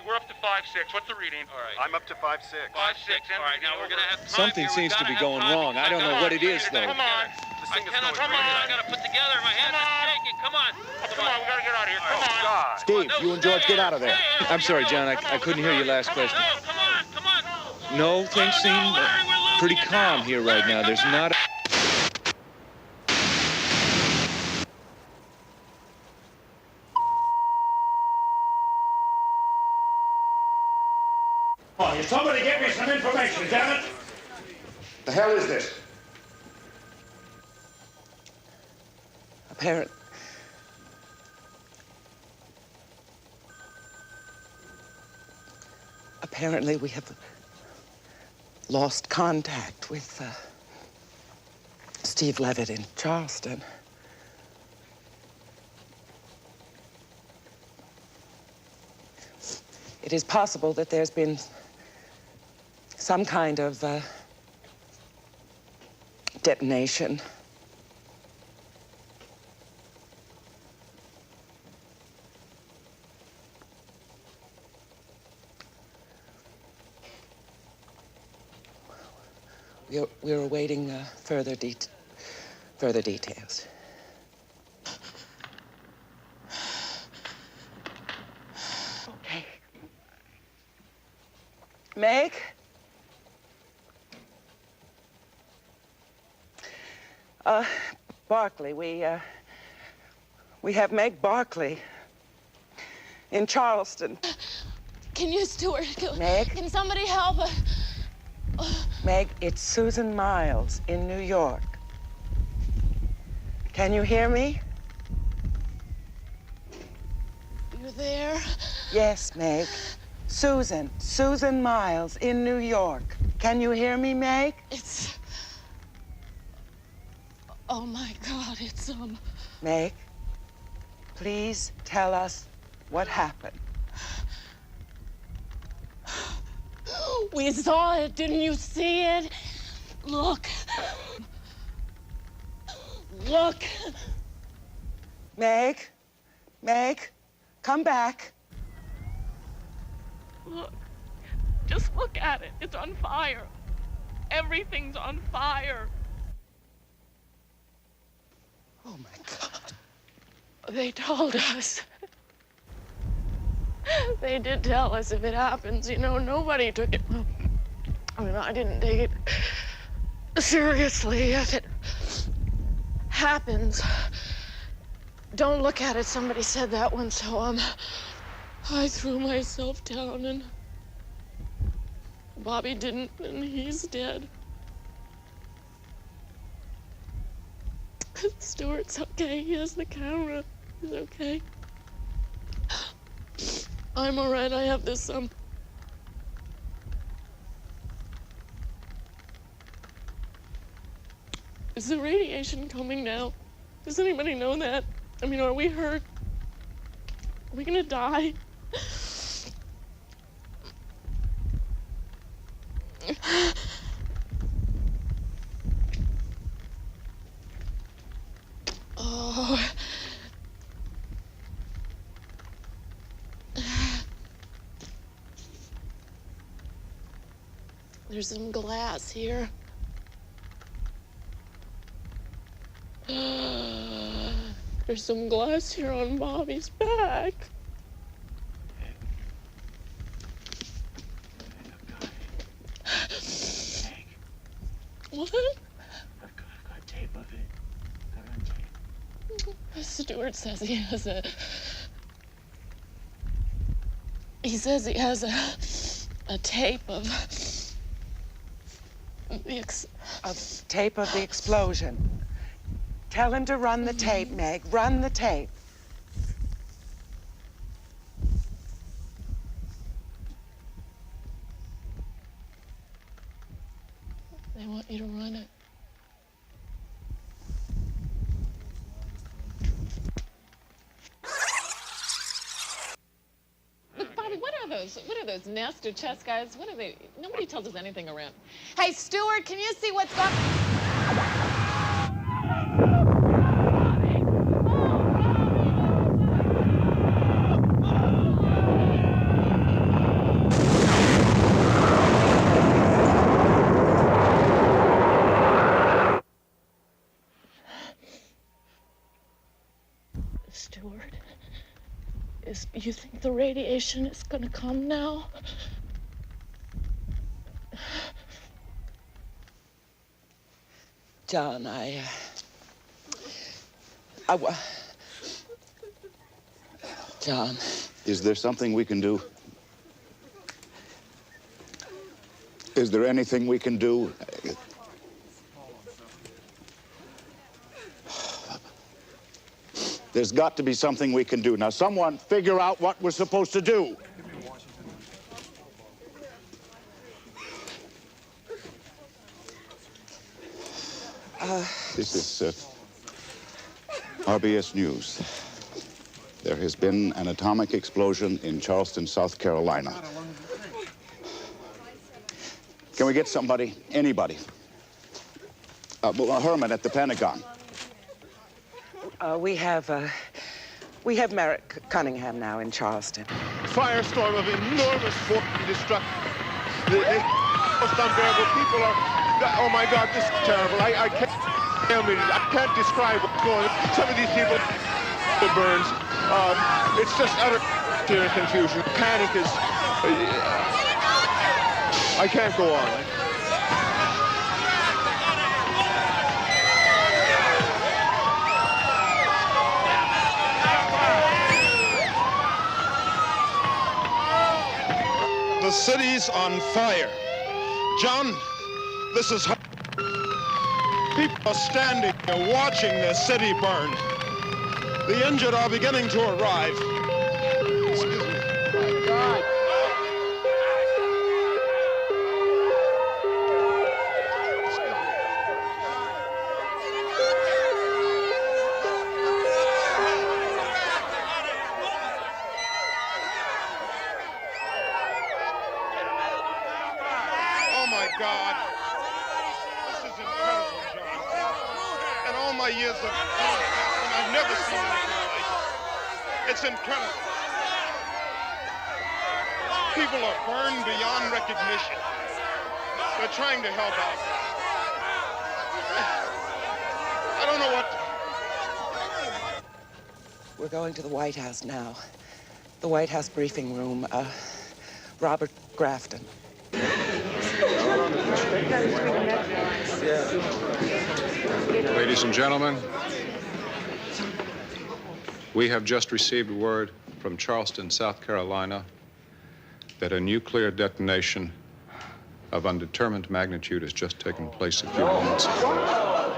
We're up to 5.6. What's the reading? All right. I'm up to 5.6. 5.6. All right, now we're going to have Something seems to be going wrong. I don't know what it is, though. Come on. I cannot come on. I got to put together. My hands are shaking. Come on. Come on. We got to get out of here. Come on. Steve, you and George, get out of there. I'm sorry, John. I couldn't hear your last question. No, come on. No, things seem pretty calm here right now. There's not a... Oh, somebody get me some information, damn it! The hell is this? Apparently we have lost contact with Steve Levitt in Charleston. It is possible that there's been some kind of detonation. We're awaiting further details. Okay. Meg? Barkley, we have Meg Barkley in Charleston. Can you, Stuart? Meg? Can somebody help her? Meg, it's Susan Miles in New York. Can you hear me? You're there? Yes, Meg. Susan Miles in New York. Can you hear me, Meg? It's... Oh, my God, it's, Meg, please tell us what happened. We saw it. Didn't you see it? Look. Look. Meg, come back. Look. Just look at it. It's on fire. Everything's on fire. Oh, my God. They told us. They did tell us if it happens, you know, nobody took it. I mean, I didn't take it seriously. If it happens, don't look at it. Somebody said that one, so I threw myself down, and Bobby didn't, and he's dead. Stuart's okay. He has the camera. He's okay. I'm all right. I have this, Is the radiation coming now? Does anybody know that? I mean, are we hurt? Are we gonna die? Oh. There's some glass here. There's some glass here on Bobby's back. What? I've got tape of it. I've got tape. Stuart says he has a... He says he has a tape of... Tape of the explosion. Tell him to run the tape, Meg. Run the tape. They want you to run it. Look, Bobby, what are those nest or chest guys? What are they? Nobody tells us anything around. Hey, Stuart, can you see what's going on? Stuart, you think the radiation is gonna come now? John, John. Is there something we can do? Is there anything we can do? There's got to be something we can do. Now, someone figure out what we're supposed to do. This is RBS News. There has been an atomic explosion in Charleston, South Carolina. Can we get somebody, anybody? Herman at the Pentagon. We have Merrick Cunningham now in Charleston. Firestorm of enormous force and destruction. The most unbearable people are, oh my God, this is terrible. I can't describe what's going on. Some of these people burns. It's just utter sheer confusion. Panic is, I can't go on. The city's on fire. John, this is... People are standing here watching their city burn. The injured are beginning to arrive. Excuse me. My God. Oh, my God. my years of I've never seen anything like it. It's incredible. People are burned beyond recognition. They're trying to help out. I don't know what. We're going to the White House now. The White House briefing room. Robert Grafton. Ladies and gentlemen, we have just received word from Charleston, South Carolina, that a nuclear detonation of undetermined magnitude has just taken place a few moments ago.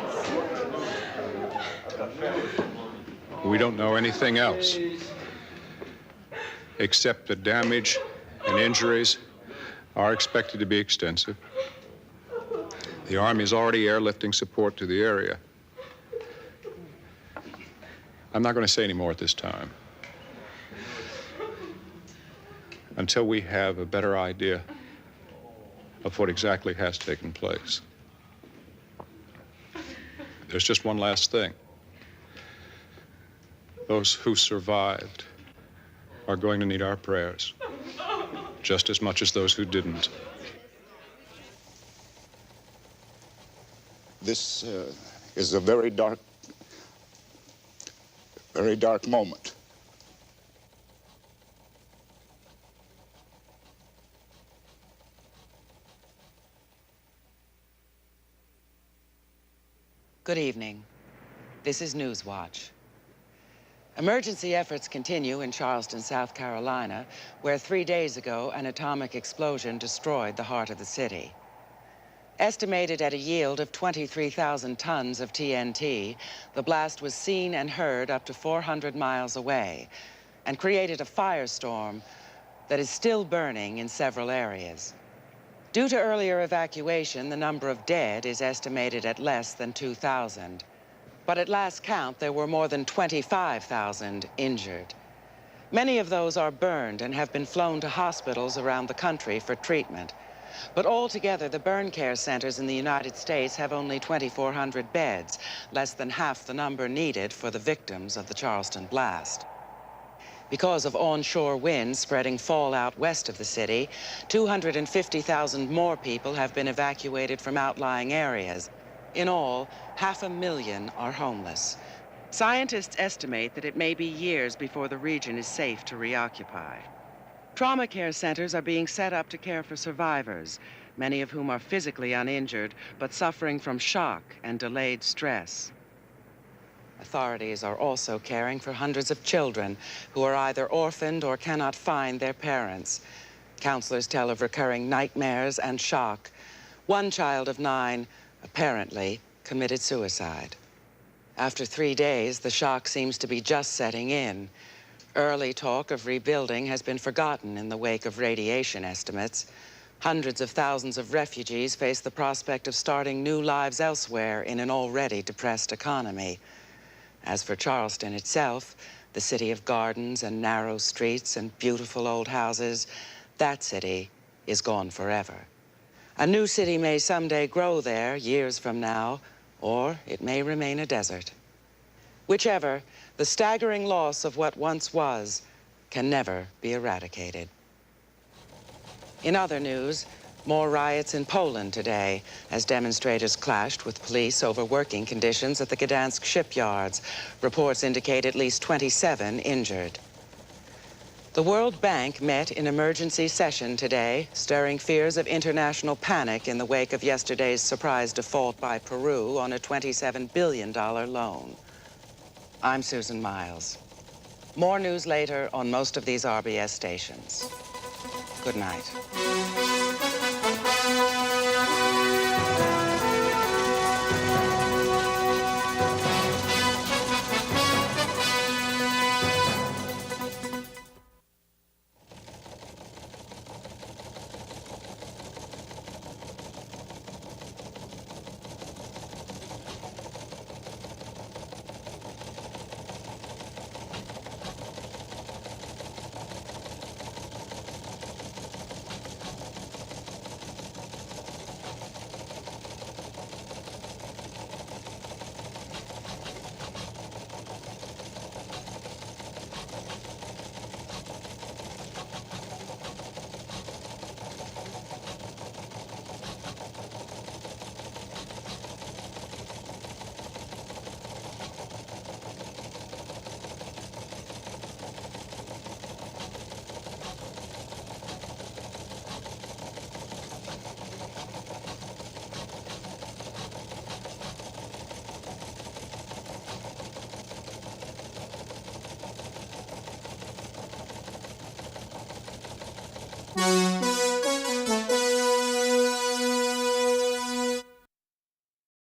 We don't know anything else, except that damage and injuries are expected to be extensive. The Army is already airlifting support to the area. I'm not going to say any more at this time, until we have a better idea of what exactly has taken place. There's just one last thing. Those who survived are going to need our prayers just as much as those who didn't. This is a very dark moment. Good evening. This is Newswatch. Emergency efforts continue in Charleston, South Carolina, where 3 days ago an atomic explosion destroyed the heart of the city. Estimated at a yield of 23,000 tons of TNT, the blast was seen and heard up to 400 miles away and created a firestorm that is still burning in several areas. Due to earlier evacuation, the number of dead is estimated at less than 2,000. But at last count, there were more than 25,000 injured. Many of those are burned and have been flown to hospitals around the country for treatment. But altogether, the burn care centers in the United States have only 2,400 beds, less than half the number needed for the victims of the Charleston blast. Because of onshore winds spreading fallout west of the city, 250,000 more people have been evacuated from outlying areas. In all, 500,000 are homeless. Scientists estimate that it may be years before the region is safe to reoccupy. Trauma care centers are being set up to care for survivors, many of whom are physically uninjured, but suffering from shock and delayed stress. Authorities are also caring for hundreds of children who are either orphaned or cannot find their parents. Counselors tell of recurring nightmares and shock. One child of 9 apparently committed suicide. After 3 days, the shock seems to be just setting in. Early talk of rebuilding has been forgotten in the wake of radiation estimates. Hundreds of thousands of refugees face the prospect of starting new lives elsewhere in an already depressed economy. As for Charleston itself, the city of gardens and narrow streets and beautiful old houses, that city is gone forever. A new city may someday grow there years from now, or it may remain a desert. Whichever, the staggering loss of what once was can never be eradicated. In other news, more riots in Poland today as demonstrators clashed with police over working conditions at the Gdansk shipyards. Reports indicate at least 27 injured. The World Bank met in emergency session today, stirring fears of international panic in the wake of yesterday's surprise default by Peru on a $27 billion loan. I'm Susan Miles. More news later on most of these RBS stations. Good night.